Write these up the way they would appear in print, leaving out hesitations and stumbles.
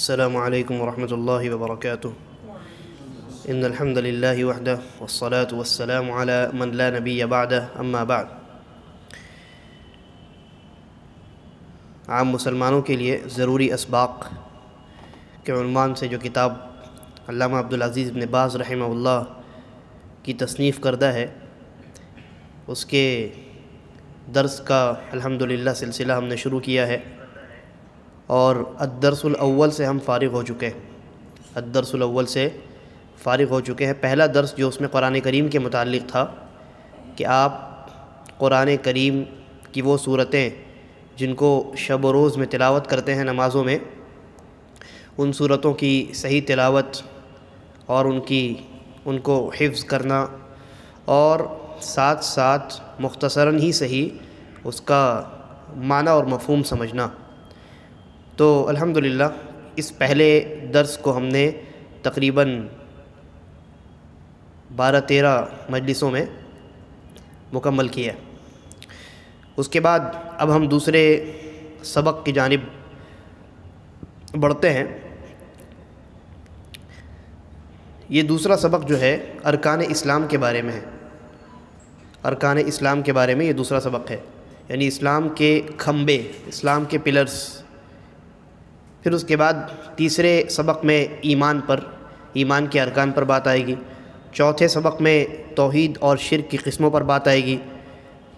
السلام علیکم ورحمۃ اللہ وبرکاتہ ان الحمد للہ وحدہ والصلاة والسلام علی من لا نبی بعدہ اما بعد۔ عام مسلمانوں کے لیے ضروری اسباق کے عنوان سے جو کتاب علامہ عبدالعزیز بن باز رحمہ اللہ کی تصنیف کردہ ہے، اس کے درس کا الحمدللہ سلسلہ ہم نے شروع کیا ہے، اور الدرس الاول سے ہم فارغ ہو چکے ہیں۔ الدرس الاول سے فارغ ہو چکے ہیں۔ پہلا درس جو اس میں قرآن کریم کے متعلق تھا کہ آپ قرآن کریم کی وہ صورتیں جن کو شب و روز میں تلاوت کرتے ہیں نمازوں میں، ان صورتوں کی صحیح تلاوت اور ان کو حفظ کرنا، اور ساتھ ساتھ مختصراً ہی صحیح اس کا معنی اور مفہوم سمجھنا۔ تو الحمدللہ اس پہلے درس کو ہم نے تقریباً 12-13 مجلسوں میں مکمل کیا۔ اس کے بعد اب ہم دوسرے سبق کی جانب بڑھتے ہیں۔ یہ دوسرا سبق جو ہے ارکان اسلام کے بارے میں ہے۔ ارکان اسلام کے بارے میں یہ دوسرا سبق ہے، یعنی اسلام کے کھمبے، اسلام کے پلرز۔ پھر اس کے بعد تیسرے سبق میں ایمان کے ارکان پر بات آئے گی۔ چوتھے سبق میں توحید اور شرک کی قسموں پر بات آئے گی،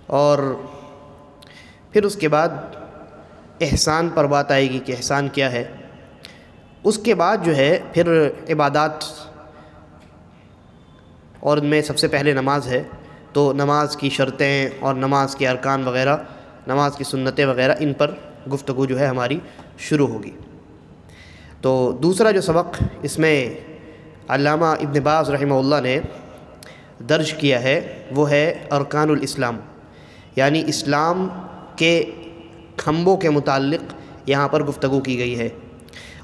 اور پھر اس کے بعد احسان پر بات آئے گی کہ احسان کیا ہے۔ اس کے بعد جو ہے پھر عبادات، اور ان میں سب سے پہلے نماز ہے، تو نماز کی شرطیں اور نماز کے ارکان وغیرہ، نماز کی سنتیں وغیرہ، ان پر گفتگو جو ہے ہماری شروع ہوگی۔ تو دوسرا جو سبق اس میں علامہ ابن باز رحمہ اللہ نے درج کیا ہے وہ ہے ارکان الاسلام، یعنی اسلام کے کھمبوں کے متعلق یہاں پر گفتگو کی گئی ہے۔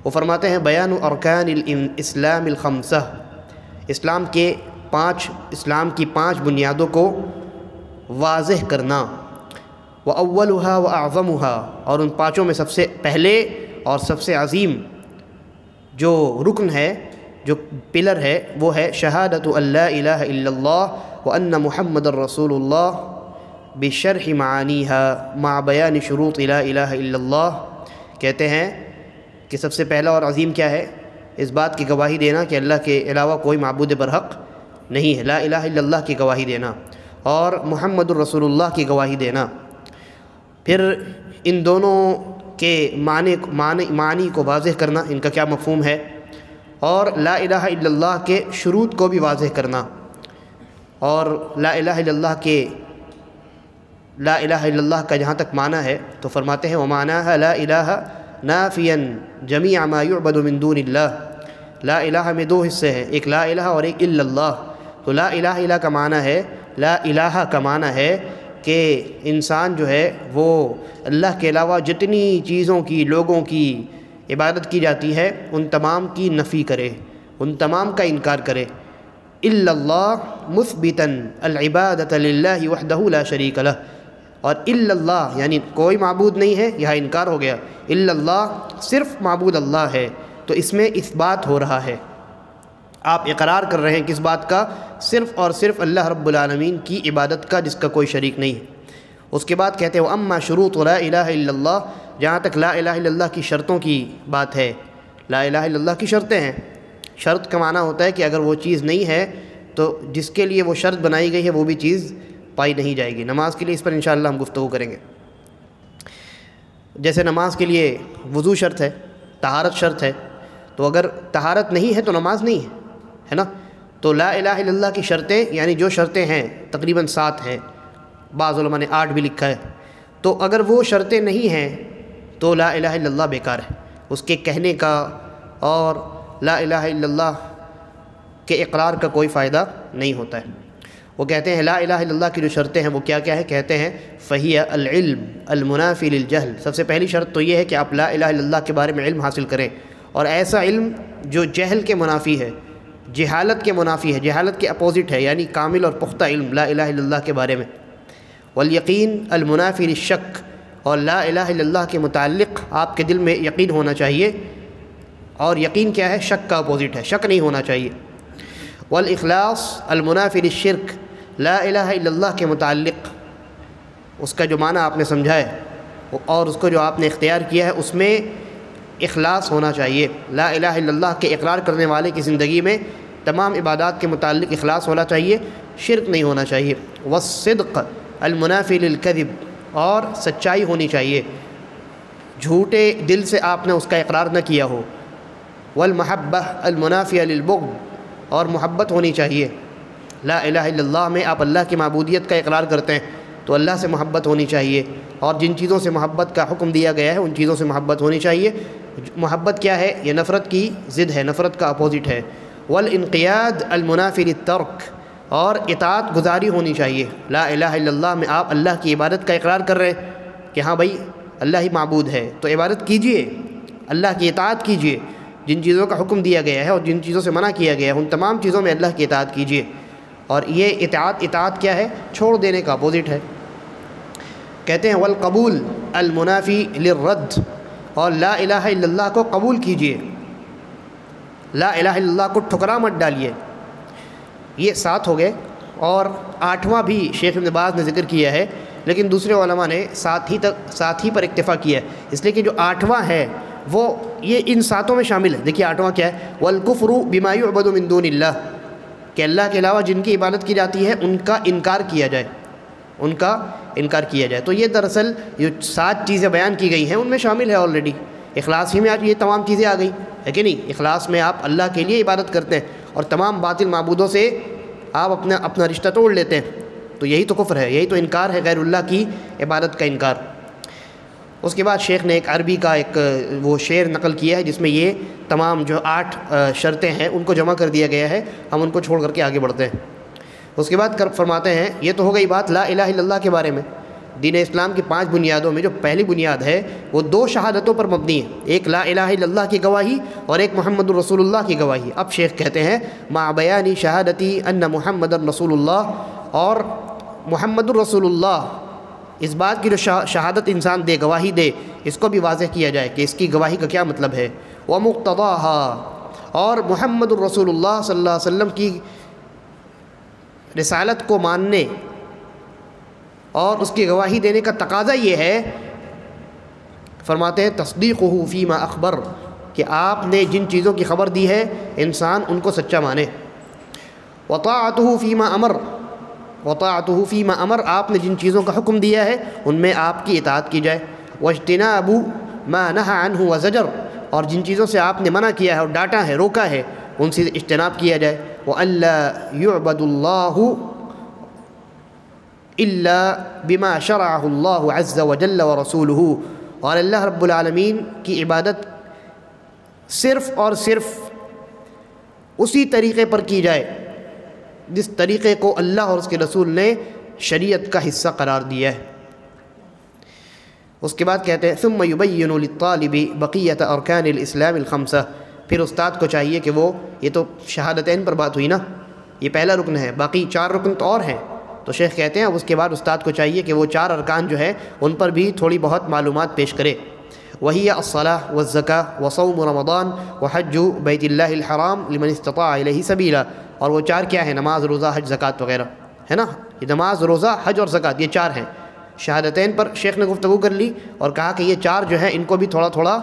وہ فرماتے ہیں بیان ارکان الاسلام الخمسہ، اسلام کی 5 بنیادوں کو واضح کرنا۔ وَأَوَّلُهَا وَأَعْظَمُهَا، اور ان 5 میں سب سے پہلے اور سب سے عظیم جو رکن ہے، جو پلر ہے، وہ ہے شہادت ان لا الہ الا اللہ وان محمد الرسول اللہ بشرح معانیها مع بیان شروط لا الہ الا اللہ۔ کہتے ہیں کہ سب سے پہلا اور عظیم کیا ہے؟ اس بات کی گواہی دینا کہ اللہ کے علاوہ کوئی معبود برحق نہیں ہے، لا الہ الا اللہ کی گواہی دینا، اور محمد الرسول اللہ کی گواہی دینا۔ پھر ان دونوں کے معنی کو واضح کرنا، ان کا کیا مفہوم ہے، اور لا الہ الا اللہ کے شروط کو بھی واضح کرنا، اور لا الہ الا اللہ کا جہاں تک معنی ہے تو فرماتے ہیں وَمَعْنَاهَا لَا إِلَٰهَ نَافِيًا جَمِيعَ مَا يُعْبَدُ مِن دُونِ اللَّهِ۔ لا الہ میں 2 حصے ہیں، ایک لا الہ اور ایک الا اللہ۔ تو لا الہ الا کا معنی ہے، لا الہ کا معنی ہے کہ انسان جو ہے وہ اللہ کے علاوہ جتنی چیزوں کی، لوگوں کی عبادت کی جاتی ہے ان تمام کی نفی کرے، ان تمام کا انکار کرے۔ الا اللہ مثبتا العبادۃ للہ وحدہ لا شریک لہ، اور الا اللہ یعنی کوئی معبود نہیں ہے، یہاں انکار ہو گیا، الا اللہ صرف معبود اللہ ہے، تو اس میں اثبات ہو رہا ہے، آپ اقرار کر رہے ہیں کس بات کا؟ صرف اور صرف اللہ رب العالمین کی عبادت کا، جس کا کوئی شریک نہیں ہے۔ اس کے بعد کہتے ہیں وَأَمَّا شُرُوطُ لَا إِلَٰهَ إِلَّا اللَّهِ، جہاں تک لا الہ الا اللہ کی شرطوں کی بات ہے، لا الہ الا اللہ کی شرطیں ہیں۔ شرط کا معنی ہوتا ہے کہ اگر وہ چیز نہیں ہے تو جس کے لیے وہ شرط بنائی گئی ہے وہ بھی چیز پائی نہیں جائے گی۔ نماز کے لیے اس پر انشاءاللہ ہم گفتگو کریں گے۔ جیسے نماز کے لیے وضو شرط ہے، طہارت شرط ہے، تو اگر طہارت نہیں ہے تو نماز نہیں ہے نا۔ تو لا الہ الا اللہ کی شرطیں، یعنی جو شرطیں ہیں تقریباً 7 ہیں، بعض علماء نے 8 بھی لکھا ہے، تو اگر وہ شرطیں نہیں ہیں تو لا الہ الا اللہ بیکار ہے، اس کے کہنے کا اور لا الہ الا اللہ کے اقرار کا کوئی فائدہ نہیں ہوتا ہے۔ وہ کہتے ہیں لا الہ الا اللہ کی جو شرطیں ہیں وہ کیا کیا ہے؟ کہتے ہیں فَهِيَ الْعِلْمُ الْمُنَافِي لِلْجَهْلِ۔ سب سے پہلی شرط تو یہ ہے کہ آپ لا الہ الا اللہ کے بارے میں علم حاصل کریں، اور ایسا علم جو جہل کے منافی ہے، جہالت کے منافی ہے، جہالت کے اپوزٹ ہے، یعنی کامل اور پختہ علم لا الہ الا اللہ کے بارے میں۔ والیقین المنافی للشک، اور لا الہ الا اللہ کے متعلق آپ کے دل میں یقین ہونا چاہیے اور یقین کیا ہے؟ شک کا اپوزٹ ہے، شک نہیں ہونا چاہیے۔ والاخلاص المنافی للشرک، لا الہ الا اللہ کے متعلق اس کا جو معنی آپ نے سمجھا ہے اور اس کو جو آپ نے اختیار کیا ہے اس میں اخلاص ہونا چاہیے۔ لا الہ الا اللہ کے اقرار کرنے والے کی زندگی میں تمام عبادات کے متعلق اخلاص ہونا چاہیے، شرک نہیں ہونا چاہیے۔ والصدق المنافی للکذب، اور سچائی ہونی چاہیے، جھوٹے دل سے آپ نے اس کا اقرار نہ کیا ہو۔ والمحبہ المنافیہ للبغض، اور محبت ہونی چاہیے۔ لا الہ الا اللہ میں آپ اللہ کی معبودیت کا اقرار کرتے ہیں تو اللہ سے محبت ہونی چاہیے، اور جن چیزوں سے محبت کا حکم دیا گیا ہے ان چیزوں سے محبت ہونی چاہیے۔ محبت کیا ہے؟ یہ نفرت کی ضد ہے، نفرت کا اپوزٹ ہے۔ والانقیاد المنافی للترک، اور اطاعت گزاری ہونی چاہیے۔ لا الہ الا اللہ میں آپ اللہ کی عبادت کا اقرار کر رہے ہیں کہ ہاں بھائی اللہ ہی معبود ہے، تو عبادت کیجئے، اللہ کی اطاعت کیجئے، جن چیزوں کا حکم دیا گیا ہے اور جن چیزوں سے منع کیا گیا ہے ان تمام چیزوں میں اللہ کی اطاعت کیجئے۔ اور یہ اطاعت کیا ہے؟ چھوڑ دینے کا اپوزٹ ہے۔ کہتے ہیں والقبول المنافی للرد، اور لا الہ الا اللہ کو قبول کیجئے، لا الہ الا اللہ کو ٹھکرا مت ڈالیے۔ یہ 7 ہو گئے، اور 8واں بھی شیخ ابن باز نے ذکر کیا ہے، لیکن دوسرے علماء نے 7 ہی پر اکتفا کیا ہے، اس لیے کہ جو 8واں ہے وہ یہ ان 7 میں شامل ہے۔ دیکھیے 8واں کیا ہے؟ والکفر بما یعبد من دون اللہ، کہ اللہ کے علاوہ جن کی عبادت کی جاتی ہے ان کا انکار کیا جائے، ان کا انکار کیا جائے۔ تو یہ دراصل جو 7 چیزیں بیان کی گئی ہیں ان میں شامل ہے آلریڈی۔ اخلاص ہی میں آج یہ تمام چیزیں آ گئی ہے کہ نہیں؟ اخلاص میں آپ اللہ کے لیے عبادت کرتے ہیں اور تمام باطل معبودوں سے آپ اپنا رشتہ توڑ لیتے ہیں، تو یہی تو کفر ہے، یہی تو انکار ہے، غیر اللہ کی عبادت کا انکار۔ اس کے بعد شیخ نے ایک عربی کا ایک وہ شعر نقل کیا ہے جس میں یہ تمام جو 8 شرطیں ہیں ان کو جمع کر دیا گیا ہے، ہم ان کو چھوڑ کر کے آگے بڑھتے ہیں۔ اس کے بعد فرماتے ہیں یہ تو ہو گئی بات لا الہ الا اللہ کے بارے میں۔ دین اسلام کی 5 بنیادوں میں جو پہلی بنیاد ہے وہ 2 شہادتوں پر مبنی ہے، ایک لا الہ الا اللہ کی گواہی اور ایک محمد الرسول اللہ کی گواہی۔ اب شیخ کہتے ہیں مع بیان شہادتی ان محمد الرسول اللہ، اور محمد الرسول اللہ اس بات کی جو شہادت انسان دے، گواہی دے، اس کو بھی واضح کیا جائے کہ اس کی گواہی کا کیا مطلب ہے۔ ومقتضاها، اور محمد الرسول اللہ صلی اللہ علیہ وسلم کی رسالت کو ماننے اور اس کی گواہی دینے کا تقاضا یہ ہے، فرماتے ہیں تصدیقہ فیما اخبر، کہ آپ نے جن چیزوں کی خبر دی ہے انسان ان کو سچا مانے۔ وطاعتہ فیما امر، وطاعتہ فیما امر، آپ نے جن چیزوں کا حکم دیا ہے ان میں آپ کی اطاعت کی جائے۔ واجتناب ما نہى عنہ وزجر، اور جن چیزوں سے آپ نے منع کیا ہے اور ڈانٹا ہے، روکا ہے، ان سے اجتناب کیا جائے۔ وَأَلَّا يُعْبَدُ اللَّهُ إِلَّا بِمَا شَرَعَهُ اللَّهُ عَزَّ وَجَلَّ وَرَسُولُهُ، اور اللہ رب العالمین کی عبادت صرف اور صرف اسی طریقے پر کی جائے جس طریقے کو اللہ اور اس کے رسول نے شریعت کا حصہ قرار دیا ہے۔ اس کے بعد کہتے ہیں ثم يبين للطالب بقیۃ ارکان الاسلام الخمسہ، پھر استاد کو چاہیے کہ وہ، یہ تو شہادتین پر بات ہوئی نا، یہ پہلا رکن ہے، باقی 4 رکن تو اور ہیں، تو شیخ کہتے ہیں اب اس کے بعد استاد کو چاہیے کہ وہ 4 ارکان جو ہیں ان پر بھی تھوڑی بہت معلومات پیش کرے۔ وہی الصلاۃ والزکاۃ وصوم رمضان وحج بیت اللہ الحرام لمن استطاع الیہ سبیلا، اور وہ 4 کیا ہیں؟ نماز، روزہ، حج، زکوٰۃ وغیرہ، ہے نا؟ یہ نماز، روزہ، حج اور زکوٰۃ، یہ 4 ہیں۔ شہادتین پر شیخ نے گفتگو کر لی اور کہا کہ یہ 4 جو ہیں ان کو بھی تھوڑا تھوڑا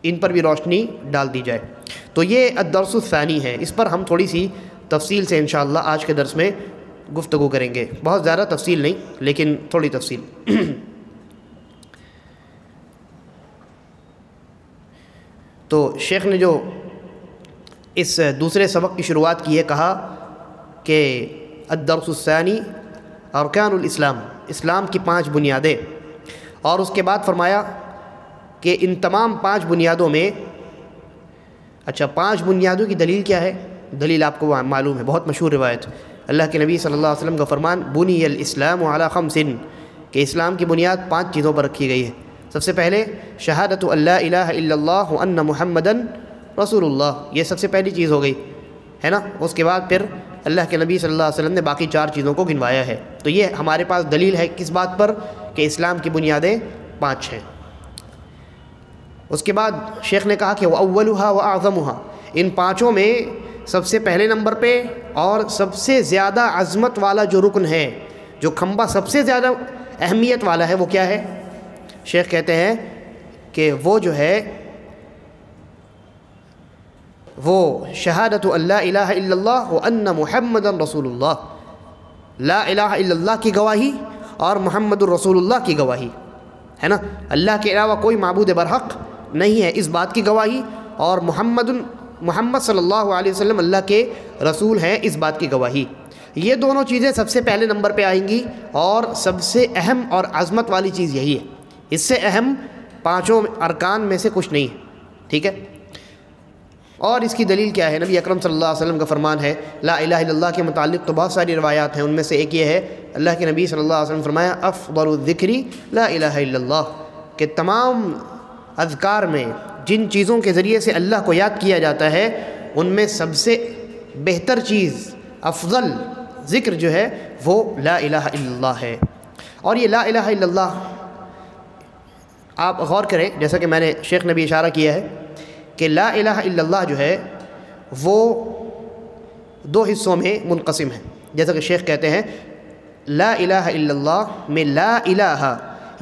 ان پر بھی روشنی ڈال دی جائے۔ تو یہ الدرس الثانی ہے، اس پر ہم تھوڑی سی تفصیل سے انشاءاللہ آج کے درس میں گفتگو کریں گے، بہت زیادہ تفصیل نہیں لیکن تھوڑی تفصیل۔ تو شیخ نے جو اس دوسرے سبق کی شروعات کی ہے، کہا کہ الدرس الثانی ارکان الاسلام، اسلام کی 5 بنیادیں، اور اس کے بعد فرمایا کہ ان تمام 5 بنیادوں میں، اچھا 5 بنیادوں کی دلیل کیا ہے؟ دلیل آپ کو معلوم ہے، بہت مشہور روایت، اللہ کے نبی صلی اللہ علیہ وسلم کا فرمان بنی الاسلام علی 5، کہ اسلام کی بنیاد 5 چیزوں پر رکھی گئی ہے۔ سب سے پہلے شہادت اللہ الہ الا اللہ وان محمدن رسول اللہ، یہ سب سے پہلی چیز ہو گئی، ہے نا؟ اس کے بعد پھر اللہ کے نبی صلی اللہ علیہ وسلم نے باقی 4 چیزوں کو گنوایا ہے۔ تو یہ ہمارے پاس دلیل ہے کس بات پر؟ کہ اسلام کی بنیادیں 5 ہیں۔ اس کے بعد شیخ نے کہا کہ وَأَوَّلُهَا وَأَعْظَمُهَا، ان پانچوں میں سب سے پہلے نمبر پہ اور سب سے زیادہ عظمت والا جو رکن ہے، جو کھمبا سب سے زیادہ اہمیت والا ہے، وہ کیا ہے؟ شیخ کہتے ہیں کہ وہ جو ہے وہ شہادت اللہ الہ الا اللہ وان محمد رسول اللہ، لا الہ الا اللہ کی گواہی اور محمد الرسول اللہ کی گواہی ہے نا، اللہ کے علاوہ کوئی معبود برحق نہیں ہے اس بات کی گواہی، اور محمد صلی اللہ علیہ وسلم اللہ کے رسول ہیں اس بات کی گواہی۔ یہ دونوں چیزیں سب سے پہلے نمبر پہ آئیں گی، اور سب سے اہم اور عظمت والی چیز یہی ہے، اس سے اہم پانچوں ارکان میں سے کچھ نہیں ہے، ٹھیک ہے۔ اور اس کی دلیل کیا ہے؟ نبی اکرم صلی اللہ علیہ وسلم کا فرمان ہے لا الہ الا اللہ کے متعلق تو بہت ساری روایات ہیں، ان میں سے ایک یہ ہے، اللہ کے نبی صلی اللہ علیہ وسلم فرمایا افضل الذکر لا الہ الا اللہ، کہ تمام اذکار میں جن چیزوں کے ذریعے سے اللہ کو یاد کیا جاتا ہے ان میں سب سے بہتر چیز، افضل ذکر جو ہے وہ لا الہ الا اللہ ہے۔ اور یہ لا الہ الا اللہ آپ غور کریں، جیسا کہ میں نے شیخ نے بھی اشارہ کیا ہے کہ لا الہ الا اللہ جو ہے وہ دو حصوں میں منقسم ہے، جیسا کہ شیخ کہتے ہیں لا الہ الا اللہ میں لا الہ،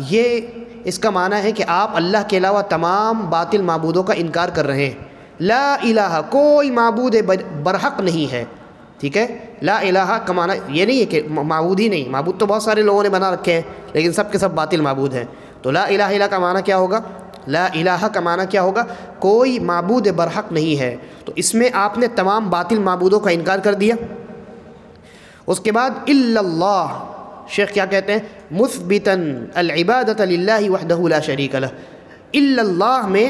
یہ اس کا معنی ہے کہ آپ اللہ کے علاوہ تمام باطل معبودوں کا انکار کر رہے ہیں، لا الہ کوئی معبود برحق نہیں ہے، ٹھیک ہے۔ لا الہ کا معنی یہ نہیں ہے کہ معبود ہی نہیں، معبود تو بہت سارے لوگوں نے بنا رکھے ہیں لیکن سب کے سب باطل معبود ہیں، تو لا الہ الا کا معنی کیا ہوگا؟ لا الہ کا معنی کیا ہوگا؟ کوئی معبود برحق نہیں ہے، تو اس میں آپ نے تمام باطل معبودوں کا انکار کر دیا۔ اس کے بعد الا اللہ، شیخ کیا کہتے ہیں؟ مثبتا العبادۃ للہ وحدہ لا شریک لہ، الا اللہ میں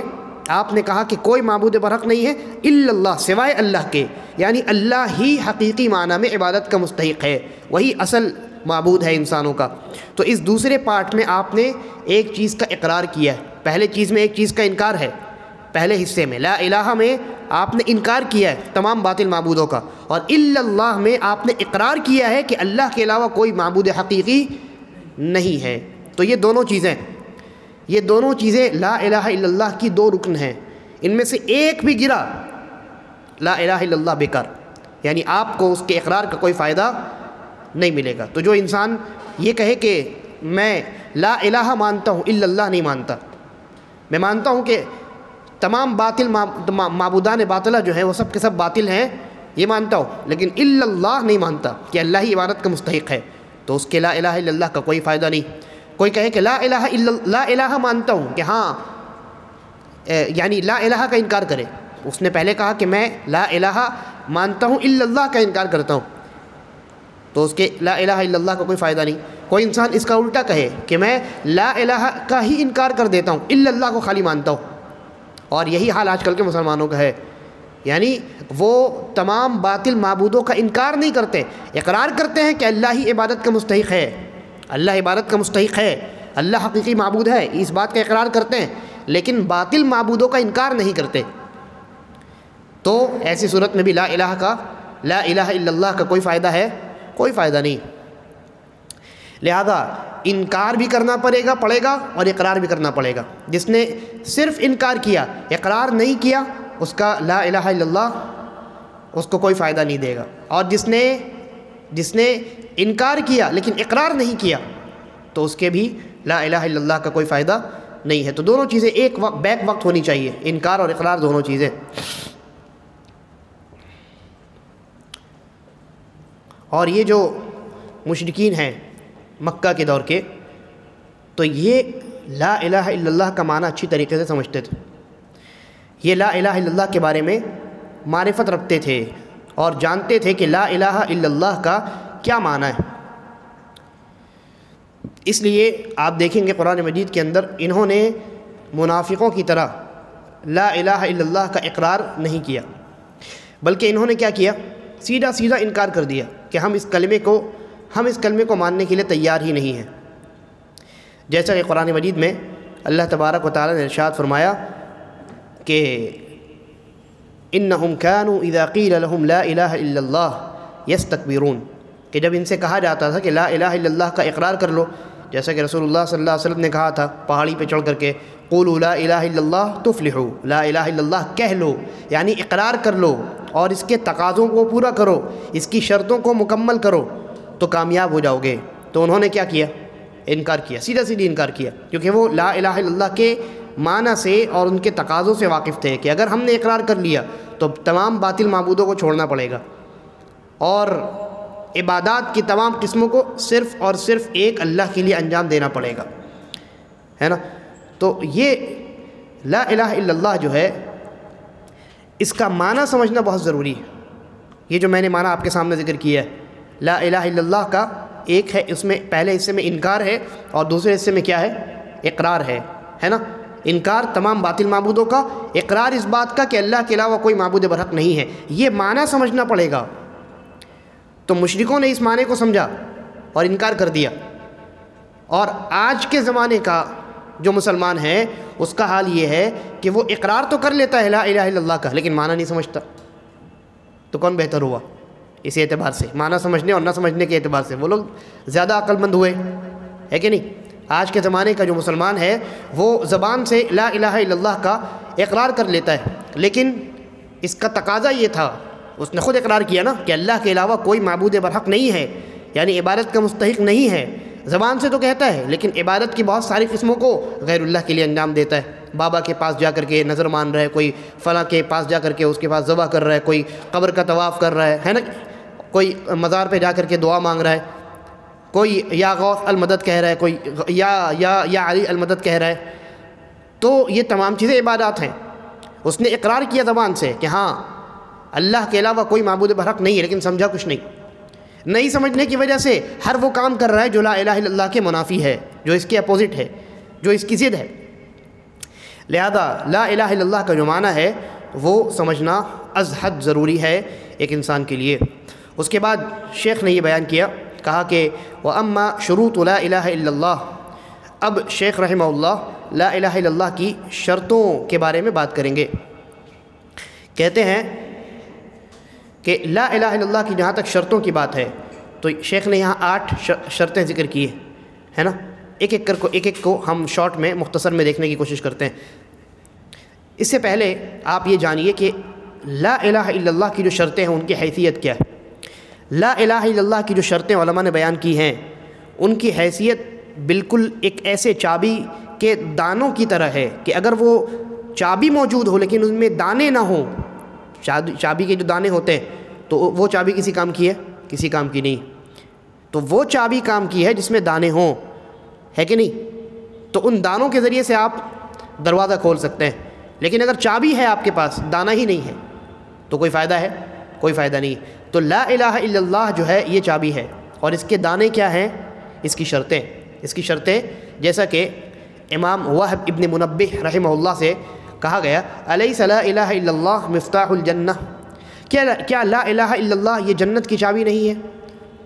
آپ نے کہا کہ کوئی معبود برحق نہیں ہے الا اللہ، سوائے اللہ کے، یعنی اللہ ہی حقیقی معنی میں عبادت کا مستحق ہے، وہی اصل معبود ہے انسانوں کا۔ تو اس دوسرے پارٹ میں آپ نے ایک چیز کا اقرار کیا ہے، پہلے چیز میں ایک چیز کا انکار ہے، پہلے حصے میں لا الہ میں آپ نے انکار کیا ہے تمام باطل معبودوں کا، اور الا اللہ میں آپ نے اقرار کیا ہے کہ اللہ کے علاوہ کوئی معبود حقیقی نہیں ہے۔ تو یہ دونوں چیزیں لا الہ الا اللہ کی دو رکن ہیں، ان میں سے ایک بھی گرا لا الہ الا اللہ بیکار، یعنی آپ کو اس کے اقرار کا کوئی فائدہ نہیں ملے گا۔ تو جو انسان یہ کہے کہ میں لا الہ مانتا ہوں الا اللہ نہیں مانتا، میں مانتا ہوں کہ تمام باطل معبودان باطلہ جو ہیں وہ سب کے سب باطل ہیں، یہ مانتا ہوں، لیکن الا اللہ نہیں مانتا کہ اللہ ہی عبادت کا مستحق ہے، تو اس کے لا الہ الا اللہ کا کوئی فائدہ نہیں۔ کوئی کہے کہ لا الہ مانتا ہوں کہ ہاں، یعنی لا الہ کا انکار کرے، اس نے پہلے کہا کہ میں لا الہ مانتا ہوں الا اللہ کا انکار کرتا ہوں، تو اس کے لا الہ الا اللہ کا کوئی فائدہ نہیں۔ کوئی انسان اس کا الٹا کہے کہ میں لا الہ کا ہی انکار کر دیتا ہوں الا اللہ کو خالی مانتا ہوں، اور یہی حال آج کل کے مسلمانوں کا ہے، یعنی وہ تمام باطل معبودوں کا انکار نہیں کرتے، اقرار کرتے ہیں کہ اللہ ہی عبادت کا مستحق ہے، اللہ عبادت کا مستحق ہے، اللہ حقیقی معبود ہے، اس بات کا اقرار کرتے ہیں، لیکن باطل معبودوں کا انکار نہیں کرتے۔ تو ایسی صورت میں بھی لا الہ الا اللہ کا کوئی فائدہ ہے؟ کوئی فائدہ نہیں۔ لہذا انکار بھی کرنا پڑے گا اور اقرار بھی کرنا پڑے گا۔ جس نے صرف انکار کیا، اقرار نہیں کیا، اس کا لا الہ الا اللہ اس کو کوئی فائدہ نہیں دے گا، اور جس نے انکار کیا لیکن اقرار نہیں کیا تو اس کے بھی لا الہ الا اللہ کا کوئی فائدہ نہیں ہے۔ تو دونوں چیزیں ایک بیک وقت ہونی چاہیے، انکار اور اقرار دونوں چیزیں۔ اور یہ جو مشرکین ہیں مکہ کے دور کے، تو یہ لا الہ الا اللہ کا معنی اچھی طریقے سے سمجھتے تھے، یہ لا الہ الا اللہ کے بارے میں معرفت رکھتے تھے اور جانتے تھے کہ لا الہ الا اللہ کا کیا معنی ہے۔ اس لیے آپ دیکھیں گے قرآن مجید کے اندر انہوں نے منافقوں کی طرح لا الہ الا اللہ کا اقرار نہیں کیا، بلکہ انہوں نے کیا کیا؟ سیدھا انکار کر دیا کہ ہم اس کلمے کو ماننے کے لیے تیار ہی نہیں ہیں۔ جیسا کہ قرآن مجید میں اللہ تبارک و تعالی نے ارشاد فرمایا کہ انہم کانوا اذا قیل لهم لا الہ الا اللہ یستکبرون، کہ جب ان سے کہا جاتا تھا کہ لا الہ الا اللہ کا اقرار کر لو، جیسا کہ رسول اللہ صلی اللہ علیہ وسلم نے کہا تھا پہاڑی پہ چڑھ کر کے، قولوا لا الہ الا اللہ تفلحوا، لا الہ الا اللہ کہہ لو، یعنی اقرار کر لو اور اس کے تقاضوں کو پورا کرو، اس کی شرطوں کو مکمل کرو تو کامیاب ہو جاؤ گے۔ تو انہوں نے کیا کیا؟ انکار کیا، سیدھا سیدھی انکار کیا، کیونکہ وہ لا الہ الا اللہ کے معنی سے اور ان کے تقاضوں سے واقف تھے کہ اگر ہم نے اقرار کر لیا تو تمام باطل معبودوں کو چھوڑنا پڑے گا اور عبادات کی تمام قسموں کو صرف اور صرف ایک اللہ کے لیے انجام دینا پڑے گا، ہے نا۔ تو یہ لا الہ الا اللہ جو ہے اس کا معنی سمجھنا بہت ضروری ہے۔ یہ جو میں نے معنی آپ کے سامنے ذکر کیا ہے، لا الہ الا اللہ کا ایک ہے، اس میں پہلے حصے میں انکار ہے اور دوسرے حصے میں کیا ہے؟ اقرار ہے نا۔ انکار تمام باطل معبودوں کا، اقرار اس بات کا کہ اللہ کے علاوہ کوئی معبود برحق نہیں ہے، یہ معنی سمجھنا پڑے گا۔ تو مشرکوں نے اس معنی کو سمجھا اور انکار کر دیا، اور آج کے زمانے کا جو مسلمان ہے اس کا حال یہ ہے کہ وہ اقرار تو کر لیتا ہے لا الہ الا اللہ کا، لیکن معنی نہیں سمجھتا۔ تو کون بہتر ہوا اس اعتبار سے؟ معنی سمجھنے اور نہ سمجھنے کے اعتبار سے وہ لوگ زیادہ عقل مند ہوئے، ہے کہ نہیں؟ آج کے زمانے کا جو مسلمان ہے وہ زبان سے لا الہ الا اللہ کا اقرار کر لیتا ہے، لیکن اس کا تقاضا یہ تھا، اس نے خود اقرار کیا نا کہ اللہ کے علاوہ کوئی معبود برحق نہیں ہے، یعنی عبادت کا مستحق نہیں ہے۔ زبان سے تو کہتا ہے لیکن عبادت کی بہت ساری قسموں کو غیر اللہ کے لیے انجام دیتا ہے۔ بابا کے پاس جا کر کے نظر مان رہا ہے، کوئی فلاں کے پاس جا کر کے اس کے پاس ذبح کر رہا ہے، کوئی قبر کا طواف کر رہا ہے نا، کوئی مزار پہ جا کر کے دعا مانگ رہا ہے، کوئی یا غوث المدد کہہ رہا ہے، کوئی یا علی المدد کہہ رہا ہے۔ تو یہ تمام چیزیں عبادات ہیں۔ اس نے اقرار کیا زبان سے کہ ہاں اللہ کے علاوہ کوئی معبود برحق نہیں ہے، لیکن سمجھا کچھ نہیں سمجھنے کی وجہ سے ہر وہ کام کر رہا ہے جو لا الہ الا اللہ کے منافی ہے، جو اس کے اپوزٹ ہے، جو اس کی ضد ہے۔ لہذا لا الہ الا اللہ کا جو معنی ہے وہ سمجھنا از حد ضروری ہے ایک انسان کے لیے۔ اس کے بعد شیخ نے یہ بیان کیا، کہا کہ وَأَمَّا شُرُوطُ لَا إِلَٰهَ إِلَّا اللَّهِ، اب شیخ رحمہ اللہ لا الہ الا اللہ کی شرطوں کے بارے میں بات کریں گے۔ کہتے ہیں کہ لا الہ الا اللہ کی جہاں تک شرطوں کی بات ہے تو شیخ نے یہاں 8 شرطیں ذکر کی ہے نا، ایک ایک کو ہم شارٹ میں مختصر میں دیکھنے کی کوشش کرتے ہیں۔ اس سے پہلے آپ یہ جانیے کہ لا الہ الا اللہ کی جو شرطیں ہیں ان کی حیثیت کیا ہے۔ لا الہ الا اللہ کی جو شرطیں علماء نے بیان کی ہیں ان کی حیثیت بالکل ایک ایسے چابی کے دانوں کی طرح ہے کہ اگر وہ چابی موجود ہو لیکن ان میں دانے نہ ہوں، چابی کے جو دانے ہوتے ہیں تو وہ چابی کسی کام کی ہے؟ کسی کام کی نہیں۔ تو وہ چابی کام کی ہے جس میں دانے ہوں، ہے کہ نہیں؟ تو ان دانوں کے ذریعے سے آپ دروازہ کھول سکتے ہیں، لیکن اگر چابی ہے آپ کے پاس دانہ ہی نہیں ہے تو کوئی فائدہ ہے؟ کوئی فائدہ نہیں۔ تو لا الہ الا اللہ جو ہے یہ چابی ہے، اور اس کے دانے کیا ہیں؟ اس کی شرطیں جیسا کہ امام وہب ابن منبہ رحمہ اللہ سے کہا گیا، الیس لا الہ الا اللہ مفتاح الجنہ، کیا لا الہ الا اللہ یہ جنت کی چابی نہیں ہے؟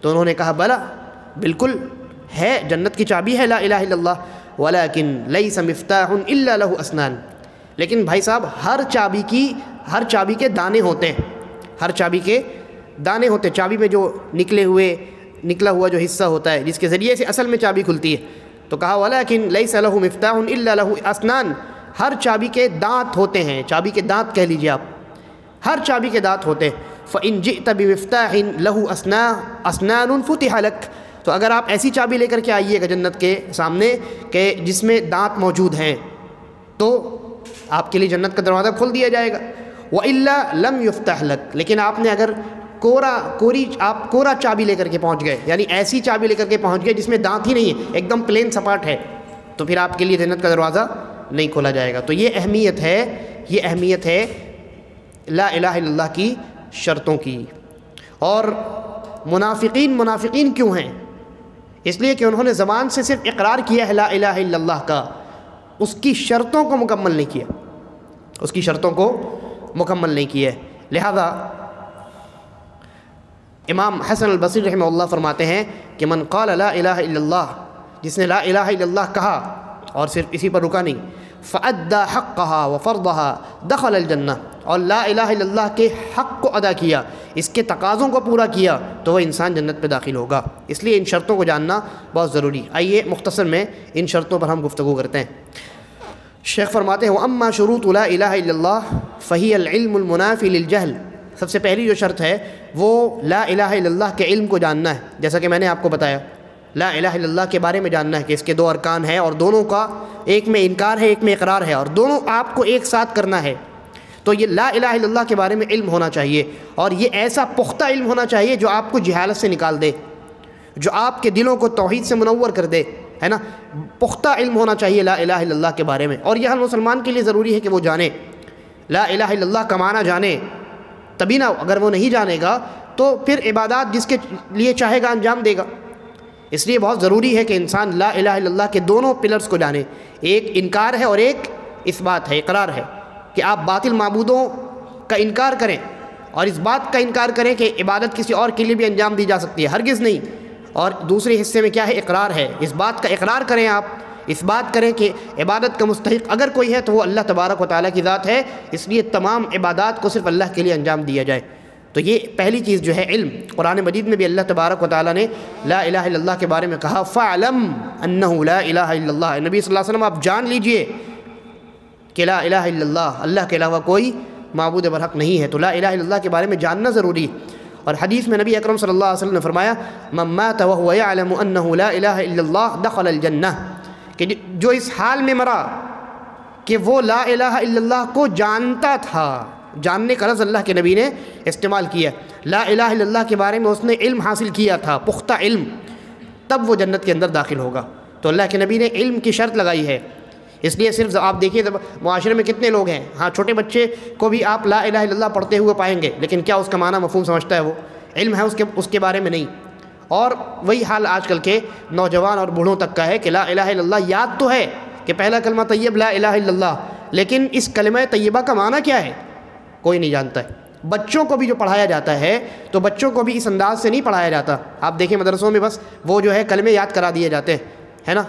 تو انہوں نے کہا بلا، بالکل ہے، جنت کی چابی ہے لا الہ الا اللہ، ولیکن لیس مفتاح الا لہ اسنان، لیکن بھائی صاحب ہر چابی کے دانے ہوتے ہیں، ہر چابی کے دانے ہوتے ہیں، چابی میں جو نکلا ہوا جو حصہ ہوتا ہے جس کے ذریعے سے اصل میں چابی کھلتی ہے۔ تو کہا ولیکن لیس لہ مفتاح الا لہ اسنان، ہر چابی کے دانت ہوتے ہیں، چابی کے دانت کہہ لیجئے آپ، ہر چابی کے دانت ہوتے ہیں۔ فَإِن جِئْتَ بِمِفْتَاحٍ لَهُ أَسْنَانٌ فُتِحَ لَكَ، تو اگر آپ ایسی چابی لے کر کے آئیے گا جنت کے سامنے کہ جس میں دانت موجود ہیں تو آپ کے لیے جنت کا دروازہ کھول دیا جائے گا۔ وَإِلَّا لَمْ يُفْتَحْ لَكَ، لیکن آپ نے اگر کورا چابی لے کر کے پہنچ گئے، یعنی ایسی چابی لے کر کے پہنچ گئے جس میں دانت ہی نہیں ہے، ایک دم پلین سپاٹ ہے، تو پھر آپ کے لیے جنت کا دروازہ نہیں کھولا جائے گا۔ تو یہ اہمیت ہے لا الہ الا اللہ کی شرطوں کی۔ اور منافقین کیوں ہیں؟ اس لیے کہ انہوں نے زبان سے صرف اقرار کیا ہے لا الہ الا اللہ کا، اس کی شرطوں کو مکمل نہیں کیا، لہذا امام حسن البصری رحمہ اللہ فرماتے ہیں کہ من قال لا الہ الا اللہ، جس نے لا الہ الا اللہ کہا اور صرف اسی پر رکا نہیں، فأدى حقها وفرضها دخل الجنہ، اور لا الہ الا اللہ کے حق کو ادا کیا، اس کے تقاضوں کو پورا کیا، تو وہ انسان جنت میں داخل ہوگا۔ اس لیے ان شرطوں کو جاننا بہت ضروری۔ آئیے مختصر میں ان شرطوں پر ہم گفتگو کرتے ہیں۔ شیخ فرماتے ہیں وَأَمَّا شُرُوطُ لَا إِلَهَ إِلَّا اللَّهُ فَهِيَ الْعِلْمُ الْمُنَافِي لِلْجَهْلِ۔ سب سے پہلی جو شرط ہے وہ لا الہ الا اللہ کے علم کو جاننا ہے، جیسا کہ میں نے آپ کو بتایا لا الہ الا اللہ کے بارے میں جاننا ہے کہ اس کے دو ارکان ہیں اور دونوں کا ایک میں انکار ہے ایک میں اقرار ہے، اور دونوں آپ کو ایک ساتھ کرنا ہے۔ تو یہ لا الہ الا اللہ کے بارے میں علم ہونا چاہیے، اور یہ ایسا پختہ علم ہونا چاہیے جو آپ کو جہالت سے نکال دے، جو آپ کے دلوں کو توحید سے منور کر دے، ہے نا۔ پختہ علم ہونا چاہیے لا الہ الا اللہ کے بارے میں، اور یہ ہر مسلمان کے لیے ضروری ہے کہ وہ جانے لا الہ الا اللہ کا معنی جانے، تبھی نہ اگر وہ نہیں جانے گا تو پھر عبادات جس کے لیے چاہے گا انجام دے گا۔ اس لیے بہت ضروری ہے کہ انسان لا الہ الا اللہ کے دونوں پلرز کو جانے، ایک انکار ہے اور ایک اثبات ہے، اقرار ہے، کہ آپ باطل معبودوں کا انکار کریں اور اس بات کا انکار کریں کہ عبادت کسی اور کے لیے بھی انجام دی جا سکتی ہے، ہرگز نہیں۔ اور دوسرے حصے میں کیا ہے؟ اقرار ہے، اس بات کا اقرار کریں، آپ اس بات کریں کہ عبادت کا مستحق اگر کوئی ہے تو وہ اللہ تبارک و تعالیٰ کی ذات ہے، اس لیے تمام عبادات کو صرف اللہ کے لیے انجام دیا جائے۔ تو یہ پہلی چیز جو ہے علم۔ قرآن مجید میں بھی اللہ تبارک و تعالیٰ نے لا الہ الا اللہ کے بارے میں کہا فَاعْلَمْ أَنَّهُ لَا إِلَهَ إِلَّا اللَّهُ۔ نبی صلی اللہ علیہ وسلم آپ جان لیجئے کہ لا الہ الا اللہ، اللہ کے علاوہ کوئی معبود برحق نہیں ہے۔ تو لا الہ الا اللہ کے بارے میں جاننا ضروری ہے۔ اور حدیث میں نبی اکرم صلی اللہ علیہ وسلم نے فرمایا مَن مَاتَ وَهُوَ يَعْلَمُ أَنَّهُ لَا إِلَهَ إِلَّا اللَّهُ دَخَلَ الْجَنَّةِ، کہ جو اس حال میں مرا کہ وہ لا الہ الا اللہ کو جانتا تھا، جاننے کا لفظ اللہ کے نبی نے استعمال کیا، لا الہ الا اللہ کے بارے میں اس نے علم حاصل کیا تھا، پختہ علم، تب وہ جنت کے اندر داخل ہوگا۔ تو اللہ کے نبی نے علم کی شرط لگائی ہے۔ اس لیے صرف آپ دیکھیے معاشرے میں کتنے لوگ ہیں، ہاں چھوٹے بچے کو بھی آپ لا الہ الا اللہ پڑھتے ہوئے پائیں گے، لیکن کیا اس کا معنی مفہوم سمجھتا ہے؟ وہ علم ہے اس کے بارے میں نہیں۔ اور وہی حال آج کل کے نوجوان اور بوڑھوں تک کا ہے کہ لا الہ الا اللہ یاد تو ہے کہ پہلا کلمہ طیب لا الہ الا اللہ، لیکن اس کلمہ طیبہ کا معنی کیا ہے کوئی نہیں جانتا ہے۔ بچوں کو بھی جو پڑھایا جاتا ہے تو بچوں کو بھی اس انداز سے نہیں پڑھایا جاتا۔ آپ دیکھیں مدرسوں میں بس وہ جو ہے کلمے یاد کرا دیے جاتے ہیں، ہے نا۔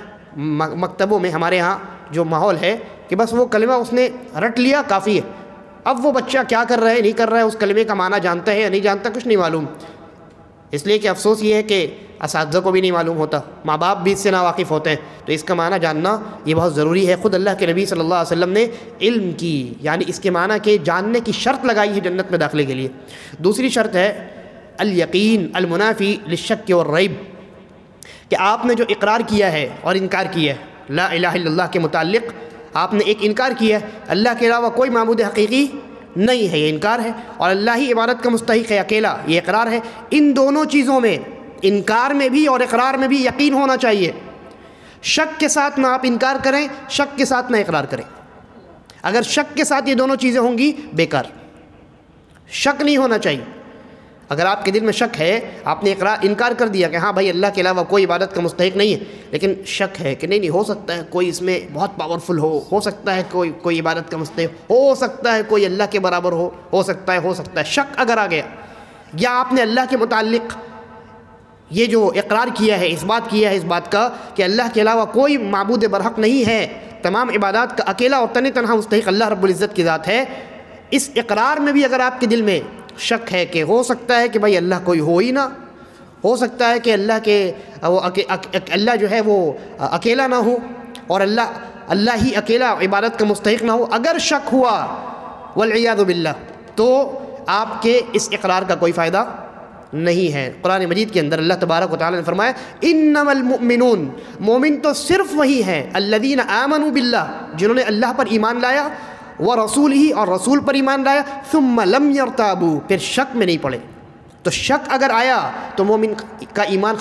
مکتبوں میں ہمارے ہاں جو ماحول ہے کہ بس وہ کلمہ اس نے رٹ لیا کافی ہے، اب وہ بچہ کیا کر رہا ہے نہیں کر رہا ہے، اس کلمے کا معنی جانتا ہے یا نہیں جانتا، کچھ نہیں معلوم۔ اس لیے کہ افسوس یہ ہے کہ اساتذہ کو بھی نہیں معلوم ہوتا، ماں باپ بھی اس سے ناواقف ہوتے ہیں، تو اس کا معنی جاننا یہ بہت ضروری ہے۔ خود اللہ کے نبی صلی اللہ علیہ وسلم نے علم کی یعنی اس کے معنی کے جاننے کی شرط لگائی ہے جنت میں داخلے کے لیے۔ دوسری شرط ہے الیقین المنافی للشک والریب، کہ آپ نے جو اقرار کیا ہے اور انکار کیا ہے لا الہ الا اللہ کے متعلق، آپ نے ایک انکار کیا ہے اللہ کے علاوہ کوئی معبود حقیقی نہیں ہے، یہ انکار ہے، اور اللہ ہی عبادت کا مستحق ہے اکیلا، یہ اقرار ہے۔ ان دونوں چیزوں میں، انکار میں بھی اور اقرار میں بھی یقین ہونا چاہیے۔ شک کے ساتھ نہ آپ انکار کریں، شک کے ساتھ نہ اقرار کریں۔ اگر شک کے ساتھ یہ دونوں چیزیں ہوں گی بیکار، شک نہیں ہونا چاہیے۔ اگر آپ کے دل میں شک ہے، آپ نے انکار کر دیا کہ ہاں بھائی اللہ کے علاوہ کوئی عبادت کا مستحق نہیں ہے، لیکن شک ہے کہ نہیں ہو سکتا ہے کوئی اس میں بہت پاورفل ہو سکتا ہے کوئی عبادت کا مستحق ہو سکتا ہے، کوئی اللہ کے برابر ہو سکتا ہے، شک اگر آ گیا، یا آپ نے اللہ کے متعلق یہ جو اقرار کیا ہے، اس بات کیا ہے اس بات کا کہ اللہ کے علاوہ کوئی معبود برحق نہیں ہے، تمام عبادات کا اکیلا اور تنہا مستحق اللہ رب العزت کی ذات ہے، اس اقرار میں بھی اگر آپ کے دل میں شک ہے کہ ہو سکتا ہے کہ بھائی اللہ کوئی ہو ہی نہ، ہو سکتا ہے کہ اللہ جو ہے وہ اکیلا نہ ہو اور اللہ ہی اکیلا عبادت کا مستحق نہ ہو، اگر شک ہوا والعیاذ باللہ تو آپ کے اس اقرار کا کوئی فائدہ نہیں ہے۔ قرآن مجید کے اندر اللہ تبارک و تعالیٰ نے فرمایا انما المؤمنون، مومن تو صرف وہی ہیں الذین آمنوا باللہ، جنہوں نے اللہ پر ایمان لایا، ورسولہ اور رسول پر ایمان لایا، ثم لم یرتابوا، پھر شک میں نہیں پڑے۔ تو شک اگر آیا تو مومن کا ایمان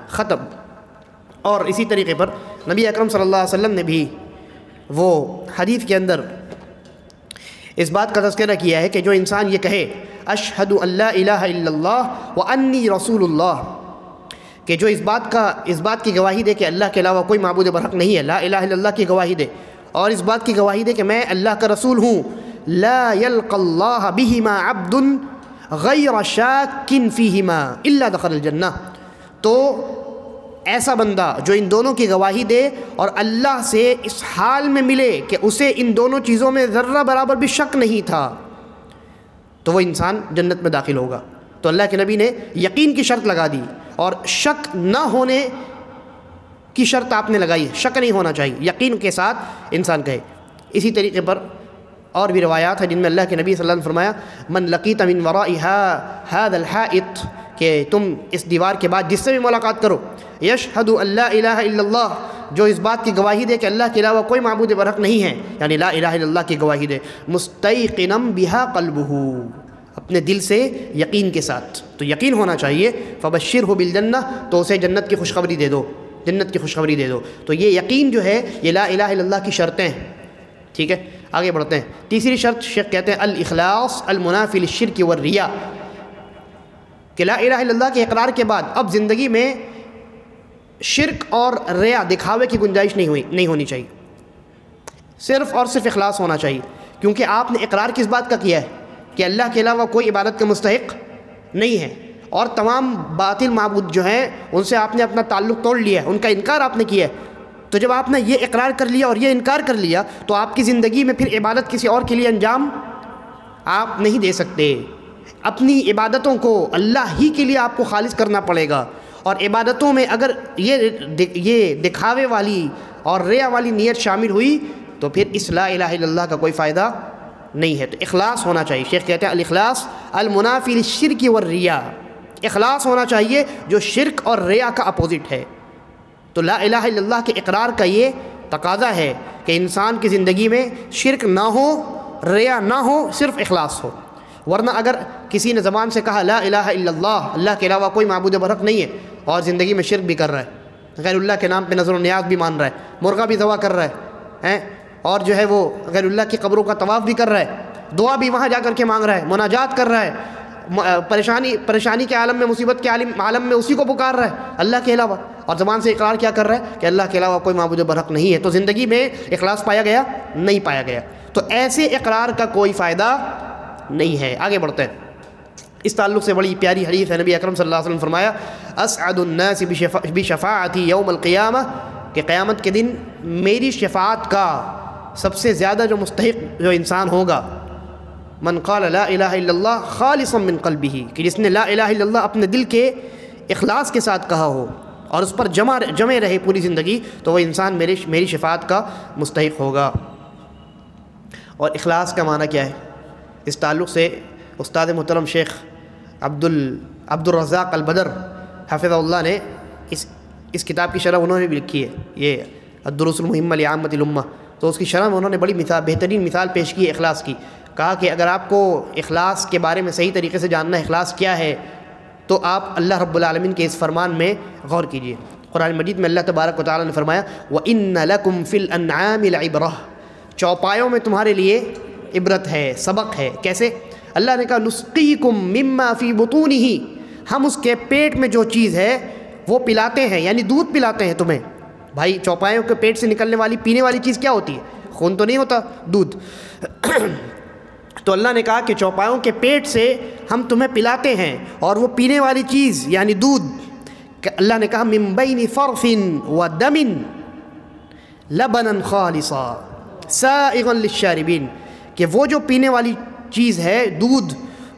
ختم۔ اور اسی طریقے پر نبی اکرم صلی اللہ علیہ وسلم نے بھی وہ حدیث کے اندر اس بات کا تذکرہ کیا ہے کہ جو انسان یہ کہے اشہد ان لا الہ الا اللہ وانی رسول اللہ، کہ جو اس بات کی گواہی دے کہ اللہ کے علاوہ کوئی معبود برحق نہیں ہے، لا الہ الا اللہ کی گواہی دے، اور اس بات کی گواہی دے کہ میں اللہ کا رسول ہوں، لا یلقى اللہ بہما عبد غیر شاک فیہما الا دخل الجنہ، تو ایسا بندہ جو ان دونوں کی گواہی دے اور اللہ سے اس حال میں ملے کہ اسے ان دونوں چیزوں میں ذرہ برابر بھی شک نہیں تھا، تو وہ انسان جنت میں داخل ہوگا۔ تو اللہ کے نبی نے یقین کی شرط لگا دی، اور شک نہ ہونے کی شرط آپ نے لگائی ہے، شک نہیں ہونا چاہیے، یقین کے ساتھ انسان کہے۔ اسی طریقے پر اور بھی روایات ہیں جن میں اللہ کے نبی صلی اللہ علیہ وسلم فرمایا من لقیت من ورائها هذا الحائط، کہ تم اس دیوار کے بعد جس سے بھی ملاقات کرو، یشہد ان لا الہ الا اللہ، جو اس بات کی گواہی دے کہ اللہ کے علاوہ کوئی معبود برحق نہیں ہے، یعنی لا الہ الا اللہ کی گواہی دے، مستیقنا بها قلبہ، اپنے دل سے یقین کے ساتھ، تو یقین ہونا چاہیے، فبشرہ بالجنہ، تو اسے جنت کی خوشخبری دے دو، جنت کی خوشخبری دے دو۔ تو یہ یقین جو ہے یہ لا الہ الا اللہ کی شرطیں ہیں، ٹھیک ہے۔ آگے بڑھتے ہیں۔ تیسری شرط شیخ کہتے ہیں الاخلاص المنافی للشرک والریا، کہ لا الہ الا اللہ کے اقرار کے بعد اب زندگی میں شرک اور ریا، دکھاوے کی گنجائش نہیں ہونی چاہیے، صرف اور صرف اخلاص ہونا چاہیے، کیونکہ آپ نے اقرار کس بات کا کیا ہے کہ اللہ کے علاوہ کوئی عبادت کا مستحق نہیں ہے، اور تمام باطل معبود جو ہیں ان سے آپ نے اپنا تعلق توڑ لیا ہے، ان کا انکار آپ نے کیا ہے۔ تو جب آپ نے یہ اقرار کر لیا اور یہ انکار کر لیا تو آپ کی زندگی میں پھر عبادت کسی اور کے لیے انجام آپ نہیں دے سکتے، اپنی عبادتوں کو اللہ ہی کے لیے آپ کو خالص کرنا پڑے گا، اور عبادتوں میں اگر یہ دکھاوے والی اور ریا والی نیت شامل ہوئی تو پھر اس لا الہ الا اللہ کا کوئی فائدہ نہیں ہے۔ تو اخلاص ہونا چاہیے، شیخ کہتے ہیں الاخلاص المنافی للشرک والریا، اخلاص ہونا چاہیے جو شرک اور ریا کا اپوزٹ ہے۔ تو لا الہ الا اللہ کے اقرار کا یہ تقاضا ہے کہ انسان کی زندگی میں شرک نہ ہو، ریا نہ ہو، صرف اخلاص ہو، ورنہ اگر کسی نے زبان سے کہا لا الہ الا اللہ کے علاوہ کوئی معبود برحق نہیں ہے، اور زندگی میں شرک بھی کر رہا ہے، غیر اللہ کے نام پہ نظر و نیاز بھی مان رہا ہے، مرغا بھی ذبح کر رہا ہے، اور جو ہے وہ غیر اللہ کی قبروں کا طواف بھی کر رہا ہے، دعا بھی وہاں جا کر کے مانگ رہا ہے، مناجات کر رہا ہے، پریشانی کے عالم میں، مصیبت کے عالم میں اسی کو پکار رہا ہے اللہ کے علاوہ، اور زبان سے اقرار کیا کر رہا ہے کہ اللہ کے علاوہ کوئی معبود برحق نہیں ہے، تو زندگی میں اخلاص پایا گیا نہیں پایا گیا۔ تو ایسے اقرار کا کوئی فائدہ نہیں ہے۔ آگے بڑھتے ہیں۔ اس تعلق سے بڑی پیاری حدیث ہے، نبی اکرم صلی اللہ علیہ وسلم فرمایا اسعد الناس بشفاعتی یوم القیامہ، کہ قیامت کے دن میری شفاعت کا سب سے زیادہ جو مستحق جو انسان ہوگا، من قال لا الہ الا اللہ خالصا من قلبہ، کہ جس نے لا الہ الا اللہ اپنے دل کے اخلاص کے ساتھ کہا ہو اور اس پر جمے رہے پوری زندگی، تو وہ انسان میری شفاعت کا مستحق ہوگا۔ اور اخلاص کا معنی کیا ہے؟ اس تعلق سے استاد محترم شیخ عبد الرزاق البدر حفظہ اللہ نے اس کتاب کی شرح انہوں نے بھی لکھی ہے، یہ الدروس المہمہ لعامۃ الامہ، تو اس کی شرح میں انہوں نے بڑی بہترین مثال پیش کی ہے اخلاص کی۔ کہا کہ اگر آپ کو اخلاص کے بارے میں صحیح طریقے سے جاننا ہے اخلاص کیا ہے، تو آپ اللہ رب العالمین کے اس فرمان میں غور کیجئے۔ قرآن مجید میں اللہ تبارک و تعالیٰ نے فرمایا وَإِنَّ لَكُمْ فِي الْأَنْعَامِ لَعِبْرَةً، چوپایوں میں تمہارے لیے عبرت ہے، سبق ہے۔ کیسے؟ اللہ نے کہا نُسْقِيكُم مِّمَّا فِي بُطُونِهِ، ہم اس کے پیٹ میں جو چیز ہے وہ پلاتے ہیں، یعنی دودھ پلاتے ہیں تمہیں۔ بھائی چوپایوں کے پیٹ سے نکلنے والی پینے والی چیز کیا ہوتی ہے؟ خون تو نہیں ہوتا، دودھ۔ تو اللہ نے کہا کہ چوپایوں کے پیٹ سے ہم تمہیں پلاتے ہیں، اور وہ پینے والی چیز یعنی دودھ، اللہ نے کہا من بین فرث ودم لبنا خالصا سائغا للشاربین، کہ وہ جو پینے والی چیز ہے دودھ،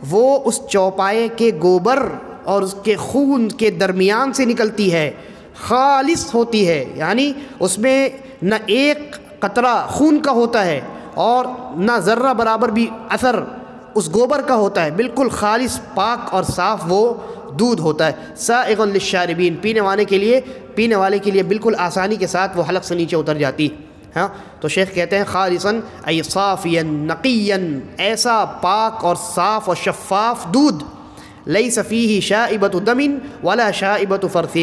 وہ اس چوپائے کے گوبر اور اس کے خون کے درمیان سے نکلتی ہے، خالص ہوتی ہے، یعنی اس میں نہ ایک قطرہ خون کا ہوتا ہے اور نہ ذرہ برابر بھی اثر اس گوبر کا ہوتا ہے، بالکل خالص پاک اور صاف وہ دودھ ہوتا ہے۔ سائغا للشاربین، پینے والے کے لیے بالکل آسانی کے ساتھ وہ حلق سے نیچے اتر جاتی۔ ہاں، تو شیخ کہتے ہیں خالصاً ای صافیا نقیا، ایسا پاک اور صاف اور شفاف دودھ، لیس فیہ شائبۃ دم ولا شائبۃ فرث،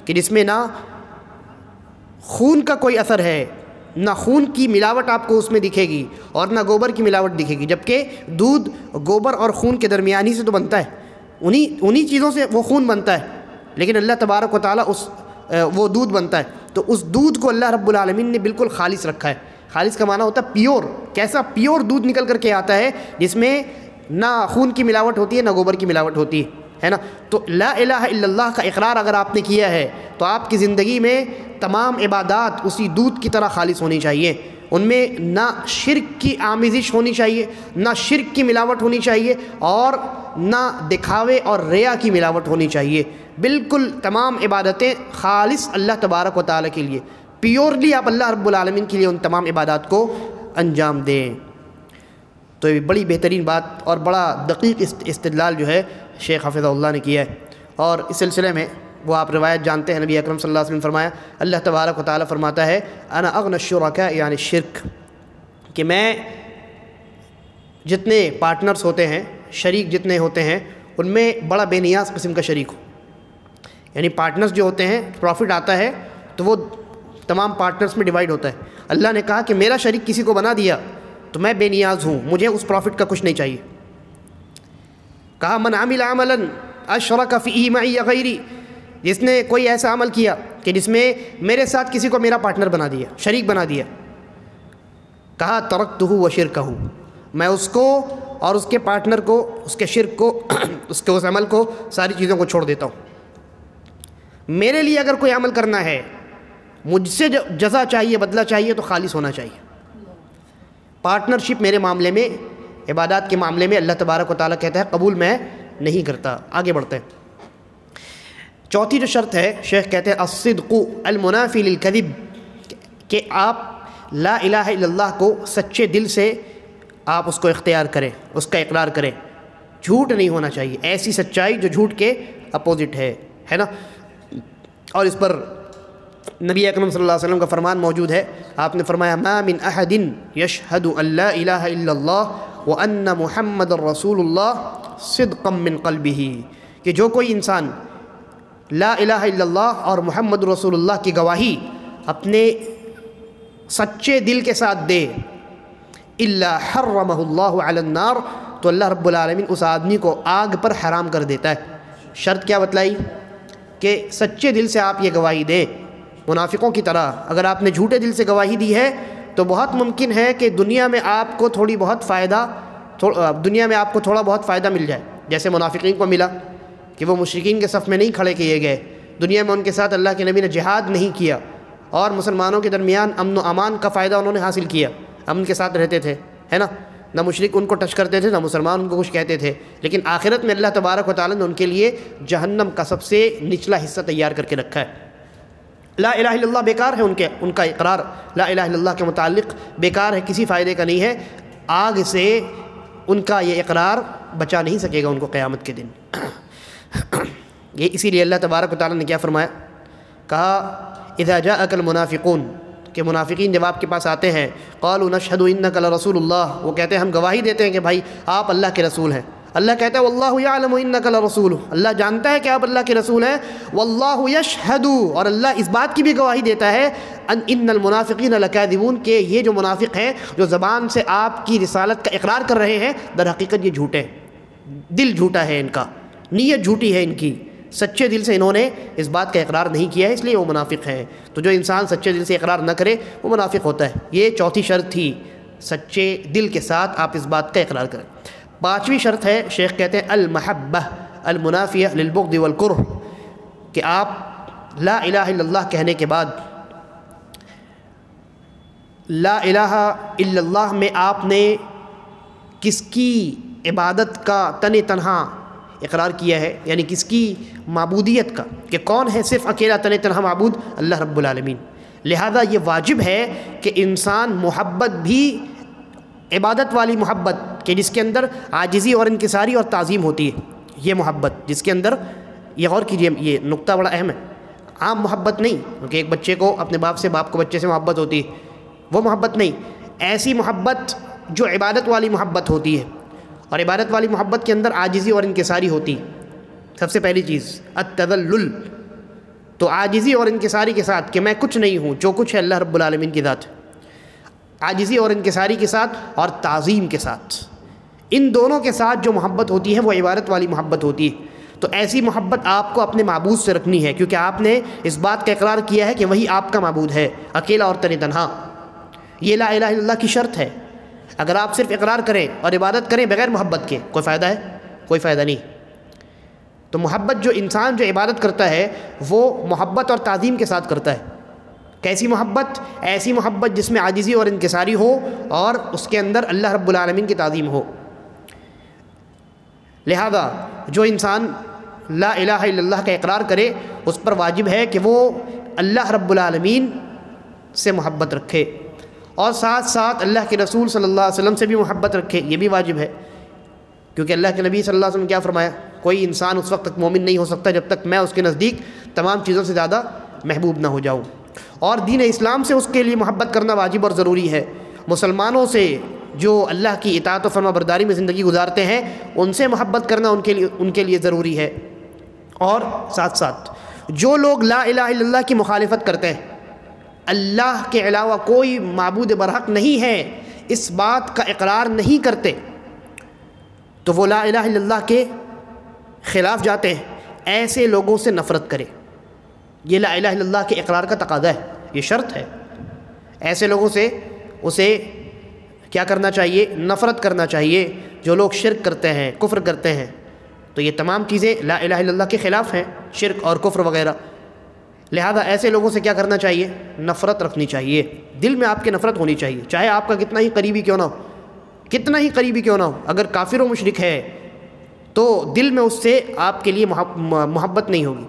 کہ جس میں نہ خون کا کوئی اثر ہے، نہ خون کی ملاوٹ آپ کو اس میں دکھے گی اور نہ گوبر کی ملاوٹ دکھے گی، جبکہ دودھ گوبر اور خون کے درمیان ہی سے تو بنتا ہے، انہی چیزوں سے وہ خون بنتا ہے، لیکن اللہ تبارک و تعالیٰ وہ دودھ بنتا ہے، تو اس دودھ کو اللہ رب العالمین نے بالکل خالص رکھا ہے۔ خالص کا معنی ہوتا ہے پیور، کیسا پیور دودھ نکل کر کے آتا ہے جس میں نہ خون کی ملاوٹ ہوتی ہے نہ گوبر کی ملاوٹ ہوتی ہے نا۔ تو لا الہ الا اللہ کا اقرار اگر آپ نے کیا ہے تو آپ کی زندگی میں تمام عبادات اسی دودھ کی طرح خالص ہونی چاہیے، ان میں نہ شرک کی آمیزش ہونی چاہیے، نہ شرک کی ملاوٹ ہونی چاہیے، اور نہ دکھاوے اور ریا کی ملاوٹ ہونی چاہیے۔ بالکل تمام عبادتیں خالص اللہ تبارک و تعالیٰ کے لیے، پیورلی آپ اللہ رب العالمین کے لیے ان تمام عبادات کو انجام دیں۔ تو یہ بڑی بہترین بات اور بڑا دقیق استدلال جو ہے شیخ حفظہ اللہ نے کیا ہے، اور اس سلسلے میں وہ آپ روایت جانتے ہیں، نبی اکرم صلی اللہ علیہ وسلم نے فرمایا، اللہ تبارک و تعالیٰ فرماتا ہے انا اغنى الشرکاء یعنی شرک، کہ میں جتنے پارٹنرز ہوتے ہیں، شریک جتنے ہوتے ہیں، ان میں بڑا بے نیاز قسم کا شریک ہوں۔ یعنی پارٹنرز جو ہوتے ہیں، پروفٹ آتا ہے تو وہ تمام پارٹنرز میں ڈیوائیڈ ہوتا ہے۔ اللہ نے کہا کہ میرا شریک کسی کو بنا دیا تو میں بے نیاز ہوں، مجھے اس پروفٹ کا کچھ نہیں چاہیے۔ کہا من عمل عملا اشرک فیہ معی غیری، جس نے کوئی ایسا عمل کیا کہ جس میں میرے ساتھ کسی کو میرا پارٹنر بنا دیا، شریک بنا دیا، کہا ترکتہ وشرکہ، میں اس کو اور اس کے پارٹنر کو، اس کے شرک کو، اس کے اس عمل کو، ساری چیزوں کو چھوڑ دیتا ہوں۔ میرے لیے اگر کوئی عمل کرنا ہے، مجھ سے جزا چاہیے، بدلہ چاہیے، تو خالص ہونا چاہیے۔ پارٹنرشپ میرے معاملے میں، عبادات کے معاملے میں اللہ تبارک و تعالیٰ کہتا ہے قبول میں نہیں کرتا۔ آگے بڑھتے ہیں۔ چوتھی جو شرط ہے، شیخ کہتے ہیں الصدق المنافی للکذب، کہ آپ لا الہ الا اللہ کو سچے دل سے آپ اس کو اختیار کریں، اس کا اقرار کریں، جھوٹ نہیں ہونا چاہیے، ایسی سچائی جو جھوٹ کے اپوزٹ ہے نا۔ اور اس پر نبی اکرم صلی اللہ علیہ وسلم کا فرمان موجود ہے، آپ نے فرمایا ما من احد یشہد ان لا الہ الا اللہ وان محمد رسول اللہ صدقا من قلبہ، کہ جو کوئی انسان لا الہ الا اللہ اور محمد رسول اللہ کی گواہی اپنے سچے دل کے ساتھ دے، الا حرمہ اللہ علی النار، تو اللہ رب العالمین اس آدمی کو آگ پر حرام کر دیتا ہے۔ شرط کیا بتلائی؟ کہ سچے دل سے آپ یہ گواہی دیں۔ منافقوں کی طرح اگر آپ نے جھوٹے دل سے گواہی دی ہے تو بہت ممکن ہے کہ دنیا میں آپ کو تھوڑا بہت فائدہ مل جائے، جیسے منافقین کو ملا کہ وہ مشرکین کے صف میں نہیں کھڑے کیے گئے، دنیا میں ان کے ساتھ اللہ کے نبی نے جہاد نہیں کیا، اور مسلمانوں کے درمیان امن و امان کا فائدہ انہوں نے حاصل کیا، امن کے ساتھ رہتے تھے، ہے نا، نہ مشرک ان کو ٹچ کرتے تھے، نہ مسلمان ان کو کچھ کہتے تھے۔ لیکن آخرت میں اللہ تبارک و تعالیٰ نے ان کے لیے جہنم کا سب سے نچلا حصہ تیار کر کے رکھا ہے۔ لا الہ الا اللہ بیکار ہے، ان کا اقرار لا الہ الا اللہ کے متعلق بیکار ہے، کسی فائدے کا نہیں ہے، آگ سے ان کا یہ اقرار بچا نہیں سکے گا ان کو قیامت کے دن۔ یہ اسی لیے اللہ تبارک و تعالیٰ نے کیا فرمایا؟ کہا اذا جاءک المنافقون، کہ منافقین جب آپ کے پاس آتے ہیں، قالوا نشہد انک لرسول اللہ، وہ کہتے ہیں ہم گواہی دیتے ہیں کہ بھائی آپ اللہ کے رسول ہیں۔ اللہ کہتا ہے واللہ یعلم انک لرسول، اللہ جانتا ہے کہ آپ اللہ کے رسول ہیں، واللہ یشہد، اور اللہ اس بات کی بھی گواہی دیتا ہے ان المنافقین لکاذبون، کہ یہ جو منافق ہیں جو زبان سے آپ کی رسالت کا اقرار کر رہے ہیں، در حقیقت یہ جھوٹے ہیں، دل جھوٹا ہے ان کا، نیت جھوٹی ہے ان کی، سچے دل سے انہوں نے اس بات کا اقرار نہیں کیا ہے، اس لیے وہ منافق ہے۔ تو جو انسان سچے دل سے اقرار نہ کرے وہ منافق ہوتا ہے۔ یہ چوتھی شرط تھی، سچے دل کے ساتھ آپ اس بات کا اقرار کریں۔ پانچویں شرط ہے، شیخ کہتے ہیں المحبہ المنافیہ للبغض والکرہ، کہ آپ لا الہ الا اللہ کہنے کے بعد لا الہ الا اللہ میں آپ نے کس کی عبادت کا تنہا اقرار کیا ہے، یعنی کس کی معبودیت کا، کہ کون ہے صرف اکیلا تنہا معبود؟ اللہ رب العالمین۔ لہذا یہ واجب ہے کہ انسان محبت بھی عبادت والی محبت، کہ جس کے اندر عاجزی اور انکساری اور تعظیم ہوتی ہے، یہ محبت جس کے اندر، یہ غور کیجئے یہ نقطہ بڑا اہم ہے، عام محبت نہیں، کیونکہ ایک بچے کو اپنے باپ سے، باپ کو بچے سے محبت ہوتی ہے، وہ محبت نہیں، ایسی محبت جو عبادت والی محبت ہوتی ہے، اور عبادت والی محبت کے اندر عاجزی اور انکساری ہوتی ہے۔ سب سے پہلی چیز التذلل، تو عاجزی اور انکساری کے ساتھ کہ میں کچھ نہیں ہوں، جو کچھ ہے اللہ رب العالمین کی ذات ہے، عاجزی اور انکساری کے ساتھ اور تعظیم کے ساتھ، ان دونوں کے ساتھ جو محبت ہوتی ہے وہ عبادت والی محبت ہوتی ہے۔ تو ایسی محبت آپ کو اپنے معبود سے رکھنی ہے، کیونکہ آپ نے اس بات کا اقرار کیا ہے کہ وہی آپ کا معبود ہے، اکیلا اور تنہا۔ یہ لا الہ الا اللہ کی شرط ہے۔ اگر آپ صرف اقرار کریں اور عبادت کریں بغیر محبت کے، کوئی فائدہ ہے؟ کوئی فائدہ نہیں۔ تو محبت جو انسان جو عبادت کرتا ہے وہ محبت اور تعظیم کے ساتھ کرتا ہے. کیسی محبت؟ ایسی محبت جس میں عاجزی اور انکساری ہو اور اس کے اندر اللہ رب العالمین کی تعظیم ہو. لہذا جو انسان لا الہ الا اللہ کا اقرار کرے اس پر واجب ہے کہ وہ اللہ رب العالمین سے محبت رکھے اور ساتھ ساتھ اللہ کے رسول صلی اللہ علیہ وسلم سے بھی محبت رکھے. یہ بھی واجب ہے کیونکہ اللہ کے نبی صلی اللہ علیہ وسلم کیا فرمایا؟ کوئی انسان اس وقت تک مومن نہیں ہو سکتا جب تک میں اس کے نزدیک تمام چیزوں سے زیادہ محبوب نہ ہو جاؤں. اور دین اسلام سے اس کے لیے محبت کرنا واجب اور ضروری ہے. مسلمانوں سے جو اللہ کی اطاعت و فرما برداری میں زندگی گزارتے ہیں ان سے محبت کرنا ان کے لیے ضروری ہے. اور ساتھ ساتھ جو لوگ لا الہ الا اللہ کی مخالفت کرتے ہیں، اللہ کے علاوہ کوئی معبود برحق نہیں ہے، اس بات کا اقرار نہیں کرتے، تو وہ لا الہ الا اللہ کے خلاف جاتے ہیں. ایسے لوگوں سے نفرت کرے. یہ لا الہ الا اللہ کے اقرار کا تقاضا ہے، یہ شرط ہے. ایسے لوگوں سے اسے کیا کرنا چاہیے؟ نفرت کرنا چاہیے. جو لوگ شرک کرتے ہیں، کفر کرتے ہیں، تو یہ تمام چیزیں لا الہ الا اللہ کے خلاف ہیں، شرک اور کفر وغیرہ. لہذا ایسے لوگوں سے کیا کرنا چاہیے؟ نفرت رکھنی چاہیے. دل میں آپ کے نفرت ہونی چاہیے، چاہے آپ کا کتنا ہی قریبی کیوں نہ ہو، کتنا ہی قریبی کیوں نہ ہو. اگر کافر و مشرک ہے تو دل میں اس سے آپ کے لیے محبت نہیں ہوگی،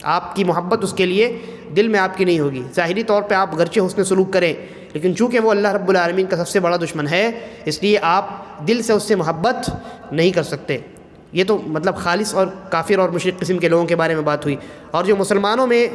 آپ کی محبت اس کے لیے دل میں آپ کی نہیں ہوگی. ظاہری طور پہ آپ گرچہ حسن سلوک کریں، لیکن چونکہ وہ اللہ رب العالمین کا سب سے بڑا دشمن ہے، اس لیے آپ دل سے اس سے محبت نہیں کر سکتے. یہ تو مطلب خالص اور کافر اور مشرک قسم کے لوگوں کے بارے میں بات ہوئی. اور جو مسلمانوں میں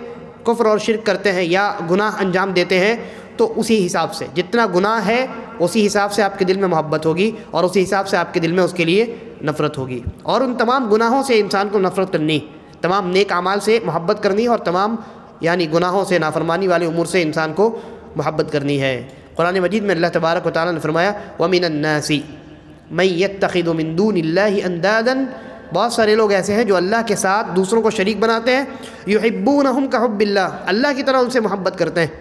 کفر اور شرک کرتے ہیں یا گناہ انجام دیتے ہیں، تو اسی حساب سے جتنا گناہ ہے اسی حساب سے آپ کے دل میں محبت ہوگی اور اسی حساب سے آپ کے دل میں اس کے لیے نفرت ہوگی. اور ان تمام گناہوں سے انسان کو نفرت کرنی، تمام نیک اعمال سے محبت کرنی اور تمام یعنی گناہوں سے، نافرمانی والے امور سے انسان کو محبت کرنی ہے. قرآن مجید میں اللہ تبارک و تعالیٰ نے فرمایا وَمِنَ النَّاسِ مَن يَتَّخِذُ مِن دُونِ اللَّهِ أَندَادًا، بہت سارے لوگ ایسے ہیں جو اللہ کے ساتھ دوسروں کو شریک بناتے ہیں. يُحِبُّونَهُمْ كَحُبِّ اللَّهِ، اللہ کی طرح ان سے محبت کرتے ہیں.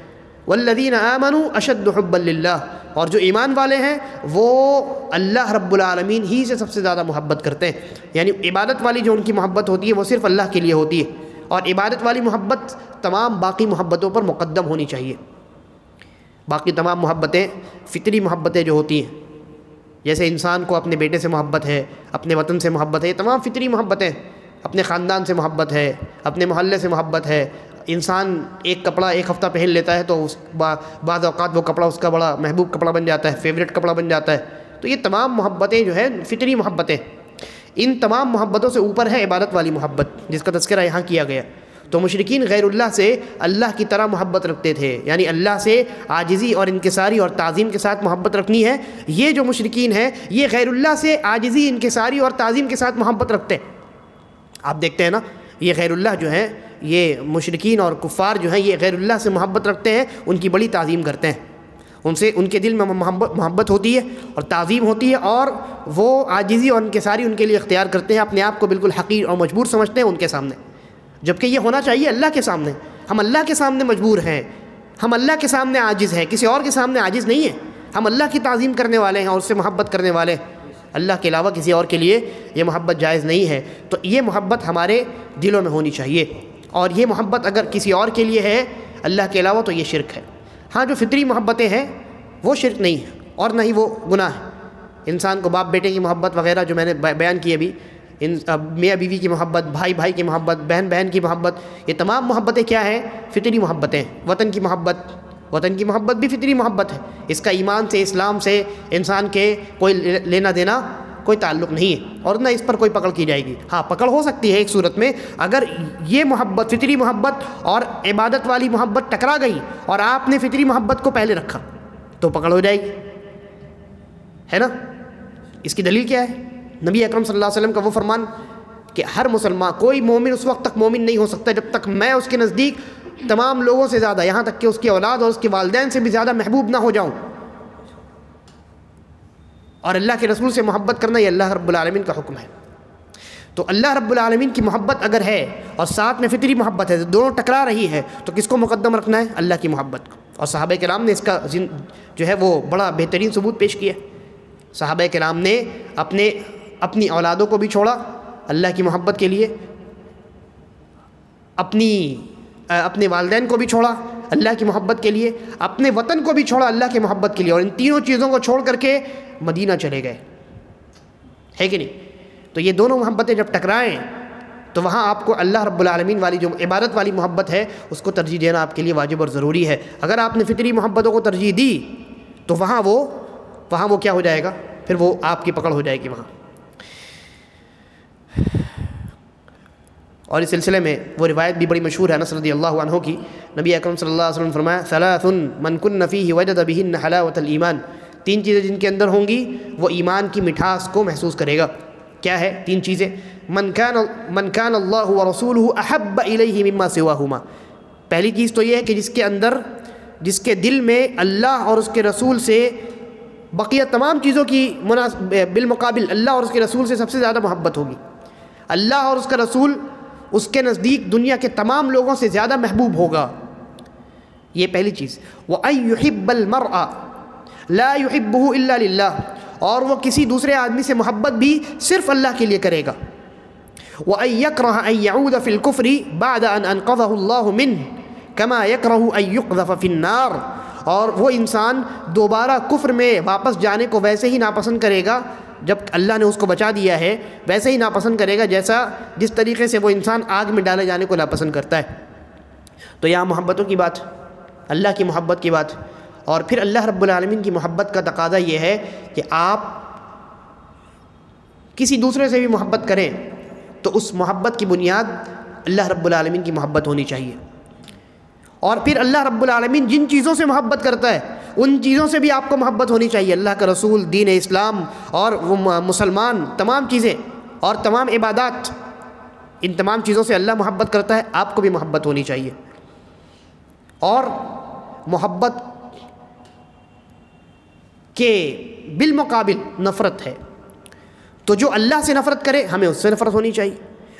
وَالَّذِينَ آمَنُوا أَشَدُّ حُبًّا لِلَّهِ، اور جو ایمان والے ہیں وہ اللہ رب العالمین ہی سے سب سے زیادہ محبت کرتے ہیں. یعنی عبادت والی جو ان کی محبت ہوتی ہے وہ صرف اللہ کے لیے ہوتی ہے، اور عبادت والی محبت تمام باقی محبتوں پر مقدم ہونی چاہیے. باقی تمام محبتیں فطری محبتیں جو ہوتی ہیں، جیسے انسان کو اپنے بیٹے سے محبت ہے، اپنے وطن سے محبت ہے، یہ تمام فطری محبتیں. اپنے خاندان سے محبت ہے، اپنے محلے سے محبت ہے. انسان ایک کپڑا ایک ہفتہ پہن لیتا ہے تو بعض اوقات وہ کپڑا اس کا بڑا محبوب کپڑا بن جاتا ہے، فیوریٹ کپڑا بن جاتا ہے. تو یہ تمام محبتیں جو ہیں فطری محبتیں. ان تمام محبتوں سے اوپر ہے عبادت والی محبت جس کا تذکرہ یہاں کیا گیا. تو مشرکین غیر اللہ سے اللہ کی طرح محبت رکھتے تھے، یعنی اللہ سے عاجزی اور انکساری اور تعظیم کے ساتھ محبت رکھنی ہے. یہ جو مشرکین ہیں یہ غیر اللہ سے عاجزی، انکساری اور تعظیم کے ساتھ محبت رکھتے ہیں. آپ دیکھتے ہیں نا، یہ غیر اللہ جو ہیں، یہ مشرکین اور کفار جو ہیں، یہ غیر اللہ سے محبت رکھتے ہیں، ان کی بڑی تعظیم کرتے ہیں. ان کے دل میں محبت ہوتی ہے اور تعظیم ہوتی ہے، اور وہ عاجزی اور انکساری ان کے لیے اختیار کرتے ہیں. اپنے آپ کو بالکل حقیر اور مجبور سمجھتے ہیں ان کے سامنے، جبکہ یہ ہونا چاہیے اللہ کے سامنے. ہم اللہ کے سامنے مجبور ہیں، ہم اللہ کے سامنے عاجز ہیں، کسی اور کے سامنے عاجز نہیں ہیں. ہم اللہ کی تعظیم کرنے والے ہیں اور اس سے محبت کرنے والے ہیں. اللہ کے علاوہ کسی اور کے لیے یہ محبت جائز نہیں ہے. تو یہ محبت ہمارے دلوں میں ہونی چاہیے. اور یہ محبت اگر کسی اور کے لیے ہے اللہ کے علاوہ تو یہ شرک ہے. ہاں، جو فطری محبتیں ہیں وہ شرک نہیں ہے اور نہ ہی وہ گناہ ہے. انسان کو باپ بیٹے کی محبت وغیرہ جو میں نے بیان کی ابھی، میاں بیوی کی محبت، بھائی بھائی کی محبت، بہن بہن کی محبت، یہ تمام محبتیں کیا ہیں؟ فطری محبتیں. وطن کی محبت بھی فطری محبت ہے. اس کا ایمان سے، اسلام سے انسان کے کوئی لینا دینا، کوئی تعلق نہیں ہے، اور نہ اس پر کوئی پکڑ کی جائے گی. ہاں، پکڑ ہو سکتی ہے ایک صورت میں، اگر یہ محبت فطری محبت اور عبادت والی محبت ٹکرا گئی اور آپ نے فطری محبت کو پہلے رکھا تو پکڑ ہو جائے گی، ہے نا. اس کی دلیل کیا ہے؟ نبی اکرم صلی اللہ علیہ وسلم کا وہ فرمان کہ ہر مسلمان، کوئی مومن اس وقت تک مومن نہیں ہو سکتا جب تک میں اس کے نزدیک تمام لوگوں سے زیادہ، یہاں تک کہ اس کی اولاد اور اس کے والدین سے بھی زیادہ محبوب نہ ہو جاؤں. اور اللہ کے رسول سے محبت کرنا یہ اللہ رب العالمین کا حکم ہے. تو اللہ رب العالمین کی محبت اگر ہے اور ساتھ میں فطری محبت ہے، دونوں ٹکرا رہی ہے، تو کس کو مقدم رکھنا ہے؟ اللہ کی محبت کو. اور صحابہ کرام نے اس کا جو ہے وہ بڑا بہترین ثبوت پیش کیا. صحابہ کرام نے اپنی اولادوں کو بھی چھوڑا اللہ کی محبت کے لیے، اپنے والدین کو بھی چھوڑا اللہ کی محبت کے لیے، اپنے وطن کو بھی چھوڑا اللہ کی محبت کے لیے، اور ان تینوں چیزوں کو چھوڑ کر کے مدینہ چلے گئے، ہے کہ نہیں؟ تو یہ دونوں محبتیں جب ٹکرائیں تو وہاں آپ کو اللہ رب العالمین والی جو عبادت والی محبت ہے اس کو ترجیح دینا آپ کے لیے واجب اور ضروری ہے۔ اگر آپ نے فطری محبتوں کو ترجیح دی تو وہاں وہ کیا ہو جائے گا؟ پھر وہ آپ کی پکڑ ہو جائے گی وہاں۔ اور اس سلسلے میں وہ روایت بھی بڑی مشہور ہے انس رضی اللہ عنہ کی، نبی اکرم صلی اللہ علیہ وسلم نے فرمایا ثلاث من کن فیہ وجد بہن حلاوۃ الایمان، تین چیزیں جن کے اندر ہوں گی وہ ایمان کی مٹھاس کو محسوس کرے گا۔ کیا ہے تین چیزیں؟ من کان اللہ ورسولہ احب الیہ مما سواہما، پہلی چیز تو یہ ہے کہ جس کے دل میں اللہ اور اس کے رسول سے بقیہ تمام چیزوں کی بالمقابل اللہ اور اس کے رسول سے سب سے زیادہ محبت ہوگی، اللہ اور اس کا رسول اس کے نزدیک دنیا کے تمام لوگوں سے زیادہ محبوب ہوگا، یہ پہلی چیز۔ وَأَن يُحِبَّ الْمَرْءَ لَا يُحِبُّهُ إِلَّا لِلَّهِ، اور وہ کسی دوسرے آدمی سے محبت بھی صرف اللہ کے لیے کرے گا۔ وَأَن يَكْرَهَ أَن يَعُودَ فِي الْكُفْرِ بَعْدَ أَنْ أَنْقَذَهُ اللَّهُ مِنْهُ كَمَا يَكْرَهُ أَن يُقْذَفَ فِي النَّارِ، اور وہ انسان دوبارہ کفر میں واپس جانے کو ویسے ہی ناپسند کرے گا جب اللہ نے اس کو بچا دیا ہے، ویسے ہی ناپسند کرے گا جس طریقے سے وہ انسان آگ میں ڈالے جانے کو ناپسند کرتا ہے۔ تو یہاں محبتوں کی بات، اللہ کی محبت کی بات، اور پھر اللہ رب العالمین کی محبت کا تقاضا یہ ہے کہ آپ کسی دوسرے سے بھی محبت کریں تو اس محبت کی بنیاد اللہ رب العالمین کی محبت ہونی چاہیے، اور پھر اللہ رب العالمین جن چیزوں سے محبت کرتا ہے ان چیزوں سے بھی آپ کو محبت ہونی چاہیے، اللہ کا رسول، دین اسلام اور وہ مسلمان، تمام چیزیں اور تمام عبادات، ان تمام چیزوں سے اللہ محبت کرتا ہے، آپ کو بھی محبت ہونی چاہیے۔ اور محبت کے بالمقابل نفرت ہے، تو جو اللہ سے نفرت کرے ہمیں اس سے نفرت ہونی چاہیے،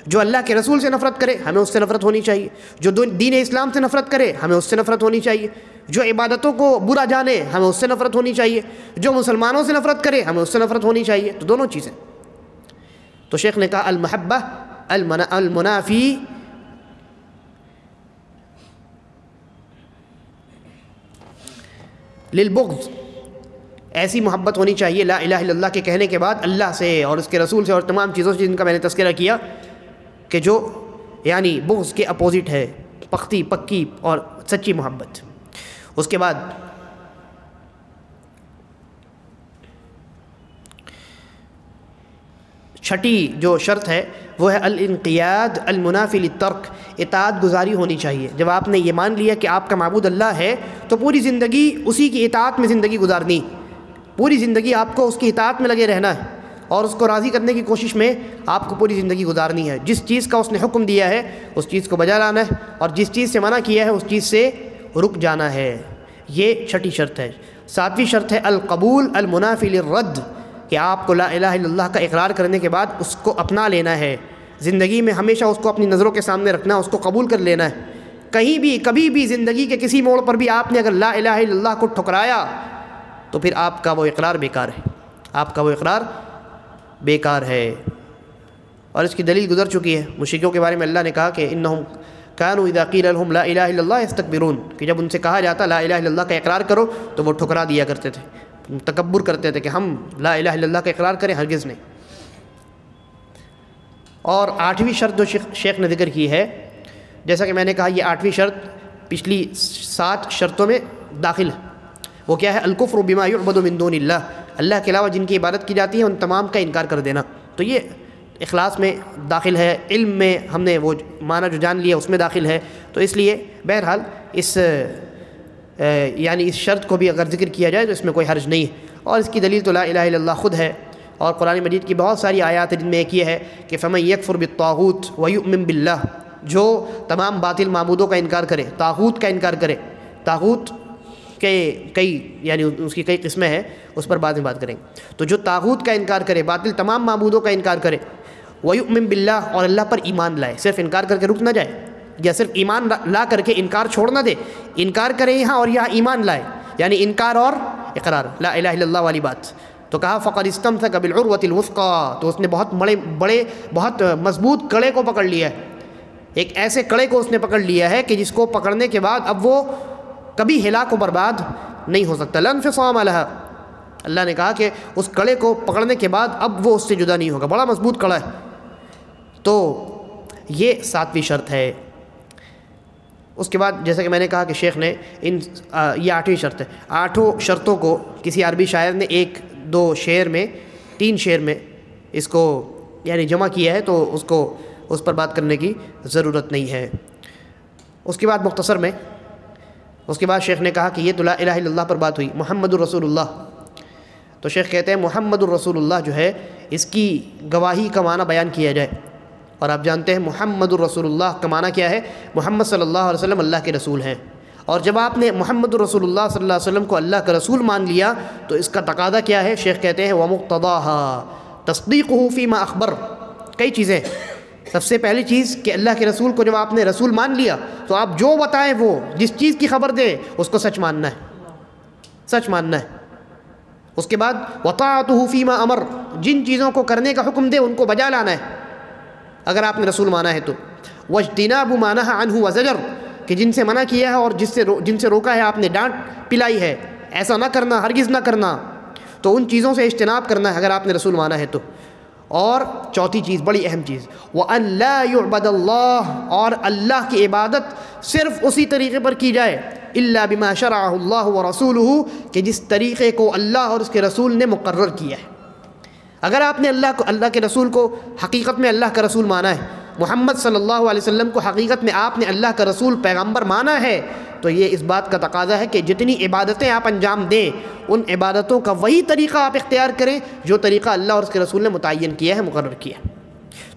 جو اللہ کے رسول سے نفرت کرے ہمیں اس سے نفرت ہونی چاہیے، جو دین اسلام سے نفرت کرے ہمیں اس سے نفرت ہونی چاہیے، جو عبادتوں کو برا جانے ہمیں اس سے نفرت ہونی چاہیے، جو مسلمانوں سے نفرت کرے ہمیں اس سے نفرت ہونی چاہیے، تو دونوں چیزیں۔ تو شیخ نے کہا المحبہ المنافی للبغض، ایسی محبت ہونی چاہیے لا الہ الا اللہ کے کہنے کے بعد اللہ سے اور اس کے رسول سے اور تمام چیزوں سے جن کا میں نے تذکرہ کیا، کہ جو یعنی بغض کے اپوزٹ ہے، پکی اور سچی محبت۔ اس کے بعد چھٹی جو شرط ہے وہ ہے الانقیاد المنافی للترک، اطاعت گزاری ہونی چاہیے۔ جب آپ نے یہ مان لیا کہ آپ کا معبود اللہ ہے تو پوری زندگی اسی کی اطاعت میں زندگی گزارنی، پوری زندگی آپ کو اس کی اطاعت میں لگے رہنا ہے اور اس کو راضی کرنے کی کوشش میں آپ کو پوری زندگی گزارنی ہے۔ جس چیز کا اس نے حکم دیا ہے اس چیز کو بجا لانا ہے، اور جس چیز سے منع کیا ہے اس چیز سے رک جانا ہے، یہ چھٹی شرط ہے۔ ساتویں شرط ہے القبول المنافی للرد، کہ آپ کو لا الہ الا اللہ کا اقرار کرنے کے بعد اس کو اپنا لینا ہے، زندگی میں ہمیشہ اس کو اپنی نظروں کے سامنے رکھنا، اس کو قبول کر لینا ہے۔ کہیں بھی کبھی بھی زندگی کے کسی موڑ پر بھی آپ نے اگر لا الہ الا اللہ کو ٹھکرایا تو پھر آپ کا وہ اقرار بیکار ہے، آپ کا وہ اقرار بیکار ہے۔ اور اس کی دلیل گزر چکی ہے، مشرکوں کے بارے میں اللہ نے کہا کہ انہم کانوا اذا قیل لهم لا الہ الا اللہ یستکبرون، کہ جب ان سے کہا جاتا لا الہ الا اللہ کا اقرار کرو تو وہ ٹھکرا دیا کرتے تھے، تکبر کرتے تھے کہ ہم لا الہ الا اللہ کا اقرار کریں، ہرگز نہیں۔ اور آٹھویں شرط جو شیخ نے ذکر کی ہے، جیسا کہ میں نے کہا یہ آٹھویں شرط پچھلی 7 شرطوں میں داخل ہے، وہ کیا ہے؟ الکفر بما یعبد من دون اللہ، اللہ کے علاوہ جن کی عبادت کی جاتی ہے ان تمام کا انکار کر دینا، تو یہ اخلاص میں داخل ہے، علم میں ہم نے وہ معنی جو جان لیا اس میں داخل ہے۔ تو اس لیے بہرحال یعنی اس شرط کو بھی اگر ذکر کیا جائے تو اس میں کوئی حرج نہیں ہے، اور اس کی دلیل تو لا الہ الا اللہ خود ہے، اور قرآن مجید کی بہت ساری آیات ہیں جن میں ایک یہ ہے کہ فمن یکفر بالطاغوت ویؤمن باللہ، جو تمام باطل معبودوں کا انکار کرے، طاغوت کا انکار کرے، طاغوت کے کئی یعنی اس کی کئی قسمیں ہیں، اس پر بعد میں بات کریں گے۔ تو جو طاغوت کا انکار کرے، باطل تمام معبودوں کا انکار کرے، ویؤمن باللہ، اور اللہ پر ایمان لائے، صرف انکار کر کے رک نہ جائے، یا صرف ایمان لا کر کے انکار چھوڑ نہ دے، انکار کرے یہاں اور یہاں ایمان لائے، یعنی انکار اور اقرار، لا الہ الا اللہ والی بات۔ تو کہا فقد استمسک بالعروۃ الوثقی، تو اس نے بہت مضبوط کڑے کو پکڑ لیا ہے، ایک ایسے کڑے کو اس نے پکڑ لیا ہے کہ جس کو پکڑنے کے بعد اب وہ کبھی ہلاک و برباد نہیں ہو سکتا. لن فصام لہا، اللہ نے کہا کہ اس کڑے کو پکڑنے کے بعد اب وہ اس سے جدا نہیں ہوگا، بڑا مضبوط کڑا ہے. تو یہ 7ویں شرط ہے. اس کے بعد جیسا کہ میں نے کہا کہ شیخ نے یہ 8ویں شرط ہے. 8 شرطوں کو کسی عربی شاعر نے 1-2 شعر میں 3 شعر میں اس کو یعنی جمع کیا ہے، تو اس پر بات کرنے کی ضرورت نہیں ہے. اس کے بعد مختصر میں اس کے بعد شیخ نے کہا کہ یہ تو لا الہ الا اللہ پر بات ہوئی. محمد الرسول اللہ، تو شیخ کہتے ہیں محمد الرسول اللہ جو ہے اس کی گواہی کا معنی بیان کیا جائے. اور آپ جانتے ہیں محمد الرسول اللہ کا معنی کیا ہے؟ محمد صلی اللہ علیہ وسلم اللہ کے رسول ہیں. اور جب آپ نے محمد الرسول اللہ صلی اللہ علیہ وسلم کو اللہ کا رسول مان لیا تو اس کا تقاضا کیا ہے؟ شیخ کہتے ہیں وَمُقْتَضَاهَا تَصْدِيقُهُ فِي مَا أَخْبَرَ. کئی چیزیں. سب سے پہلی چیز کہ اللہ کے رسول کو جب آپ نے رسول مان لیا تو آپ جو بتائیں، وہ جس چیز کی خبر دیں اس کو سچ ماننا ہے، سچ ماننا ہے. اس کے بعد وَطَاعَتُهُ فِي مَا أَمَرَ، جن چیزوں کو کرنے کا حکم دے ان کو بجا لانا ہے اگر آپ نے رسول مانا ہے تو. وَاجْتِنَابُ مَا نَهَى عَنْهُ وَزَجَرَ، کہ جن سے منع کیا ہے اور جن سے روکا ہے آپ نے، ڈانٹ پلائی ہے، ایسا نہ کرنا، ہرگز نہ کرنا، تو ان چیزوں سے اجتناب کرنا ہے اگر آپ نے رسول مانا ہے تو. اور چوتھی چیز بڑی اہم چیز، وَأَن لَا يُعْبَدَ اللَّهُ، اور اللہ کی عبادت صرف اسی طریقے پر کی جائے، إِلَّا بِمَا شَرَعَهُ اللَّهُ وَرَسُولُهُ، کہ جس طریقے کو اللہ اور اس کے رسول نے مقرر کیا ہے. اگر آپ نے اللہ کے رسول کو حقیقت میں اللہ کا رسول مانا ہے، محمد صلی اللہ علیہ وسلم کو حقیقت میں آپ نے اللہ کا رسول پیغمبر مانا ہے، تو یہ اس بات کا تقاضا ہے کہ جتنی عبادتیں آپ انجام دیں ان عبادتوں کا وہی طریقہ آپ اختیار کریں جو طریقہ اللہ اور اس کے رسول نے متعین کیا ہے، مقرر کیا ہے.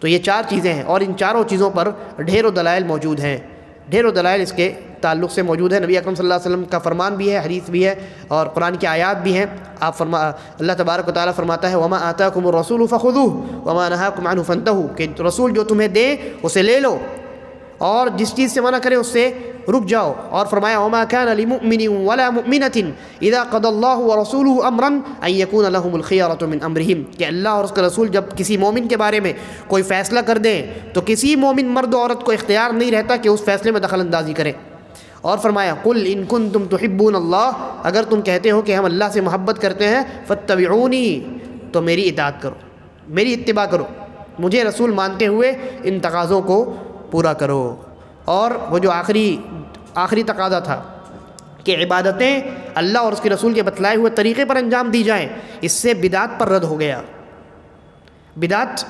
تو یہ 4 چیزیں ہیں اور ان چاروں چیزوں پر ڈھیروں دلائل موجود ہیں. ڈھیروں دلائل اس کے تعلق سے موجود ہے. نبی اکرم صلی اللہ علیہ وسلم کا فرمان بھی ہے، حدیث بھی ہے اور قرآن کی آیات بھی ہیں. اللہ تبارک و تعالیٰ فرماتا ہے وَمَا آتَاكُمُ الرَّسُولُ فَخُذُوهُ وَمَا نَهَاكُمْ عَنْهُ فَانْتَهُوا، کہ رسول جو تمہیں دے اسے لے لو اور جس چیز سے منع کرے اس سے رک جاؤ. اور فرمایا وَمَا كَانَ لِمُؤْمِنٍ وَلَا مُؤْمِنَةٍ إِذَا قَضَى اللَّهُ وَرَسُولُهُ أَمْرًا أَن يَكُونَ لَهُمُ الْخِيَرَةُ مِنْ أَمْرِهِمْ، کہ اللہ اور اس کا رسول جب کسی مومن کے بارے میں کوئی فیصلہ کر دیں تو کسی مومن مرد و عورت کو اختیار نہیں رہتا کہ اس فیصلے میں دخل اندازی کرے. اور فرمایا قُلْ إِن كُنتُمْ تُحِبُّونَ اللَّهَ، اگر تم کہتے ہو کہ ہم اللہ سے محبت کرتے ہیں، فَاتَّبِعُونِي، تو میری اطاعت کرو، میری اتباع کرو، مجھے رسول مانتے ہوئے ان تقاضوں کو پورا کرو. اور وہ جو آخری تقاضا تھا کہ عبادتیں اللہ اور اس کے رسول کے بتلائے ہوئے طریقے پر انجام دی جائیں، اس سے بدعت پر رد ہو گیا. بدعت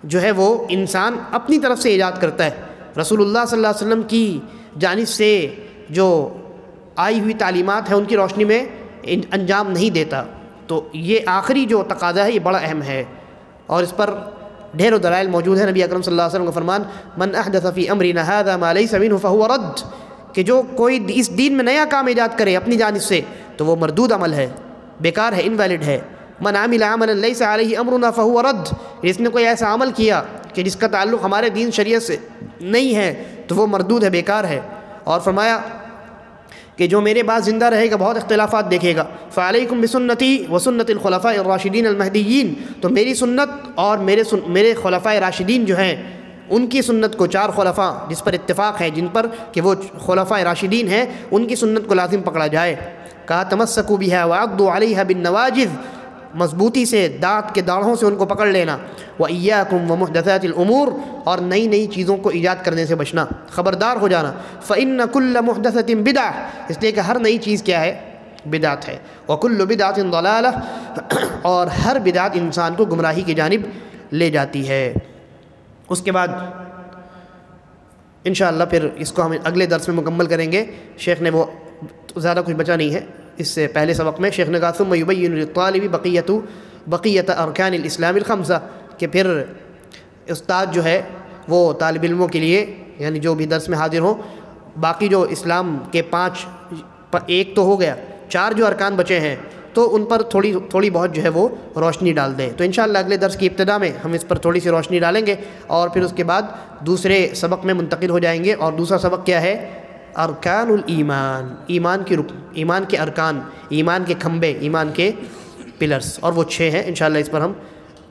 جو ہے وہ انسان اپنی طرف سے ایجاد کرتا ہے، رسول اللہ صلی اللہ علیہ وسلم کی جانب سے جو آئی ہوئی تعلیمات ہیں ان کی روشنی میں انجام نہیں دیتا. تو یہ آخری جو تقاضا ہے یہ بڑا اہم ہے اور اس پر ڈھیروں دلائل موجود ہیں. نبی اکرم صلی اللہ علیہ وسلم کا فرمان من احدث فی امرنا هذا ما ليس منه فهو رد، کہ جو کوئی اس دین میں نیا کام ایجاد کرے اپنی جانب سے تو وہ مردود عمل ہے، بیکار ہے، انویلڈ ہے. من عمل عملا ليس عليه امرنا فهو رد، جس نے کوئی ایسا عمل کیا کہ جس کا تعلق ہمارے دین شریعت سے نہیں ہے تو وہ مردود ہے، بیکار ہے. اور فرمایا کہ جو میرے بعد زندہ رہے گا بہت اختلافات دیکھے گا، فعلیکم بسنتی وسنت الخلفاء الراشدین المہدیین، تو میری سنت اور میرے خلفاء راشدین جو ہیں ان کی سنت کو، 4 خلفاء جس پر اتفاق ہے جن پر کہ وہ خلفاء راشدین ہیں، ان کی سنت کو لازم پکڑا جائے. کہا تمسکوا بها وعضوا علیها بالنواجذ، مضبوطی سے دانت کے داڑھوں سے ان کو پکڑ لینا. وَإِيَّاكُمْ وَمُحْدَثَاتِ الْأُمُورِ، اور نئی چیزوں کو ایجاد کرنے سے بچنا، خبردار ہو جانا. فَإِنَّ كُلَّ مُحْدَثَةٍ بِدْعَةٍ، اس لیے کہ ہر نئی چیز کیا ہے؟ بدعت ہے. وَكُلُّ بِدْعَةٍ ضَلَالَةٍ، اور ہر بدعت انسان کو گمراہی کی جانب لے جاتی ہے. اس کے بعد انشاءاللہ پھر اس کو ہم اگلے درس میں مکمل کریں گے. شیخ نے وہ زیادہ کچھ بچا نہیں ہے، اس سے پہلے سبق میں شیخ نے کہا ثم یبین للطالب بقیت ارکان الاسلام الخمسہ، کہ پھر استاد جو ہے وہ طالب علموں کے لیے یعنی جو بھی درس میں حاضر ہوں باقی جو اسلام کے 5 ایک تو ہو گیا، 4 جو ارکان بچے ہیں تو ان پر تھوڑی بہت جو ہے وہ روشنی ڈال دیں. تو انشاءاللہ اگلے درس کی ابتدا میں ہم اس پر تھوڑی سی روشنی ڈالیں گے اور پھر اس کے بعد دوسرے سبق میں منتقل ہو جائیں گے. اور دوسرا سبق کیا ہے؟ ارکان الایمان، ایمان کے رکن، ایمان کے ارکان، ایمان کے کھمبے، ایمان کے پلرز، اور وہ 6 ہیں. انشاءاللہ اس پر ہم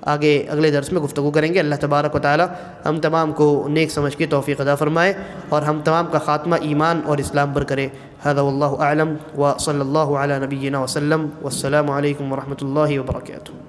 آگے اگلے درس میں گفتگو کریں گے۔ اللہ تبارک و تعالی ہم تمام کو نیک سمجھ کی توفیق عطا فرمائے اور ہم تمام کا خاتمہ ایمان اور اسلام پر کرے۔ ھذا واللہ اعلم وصلی اللہ علی نبینا وسلم، والسلام علیکم ورحمۃ اللہ وبرکاتہ۔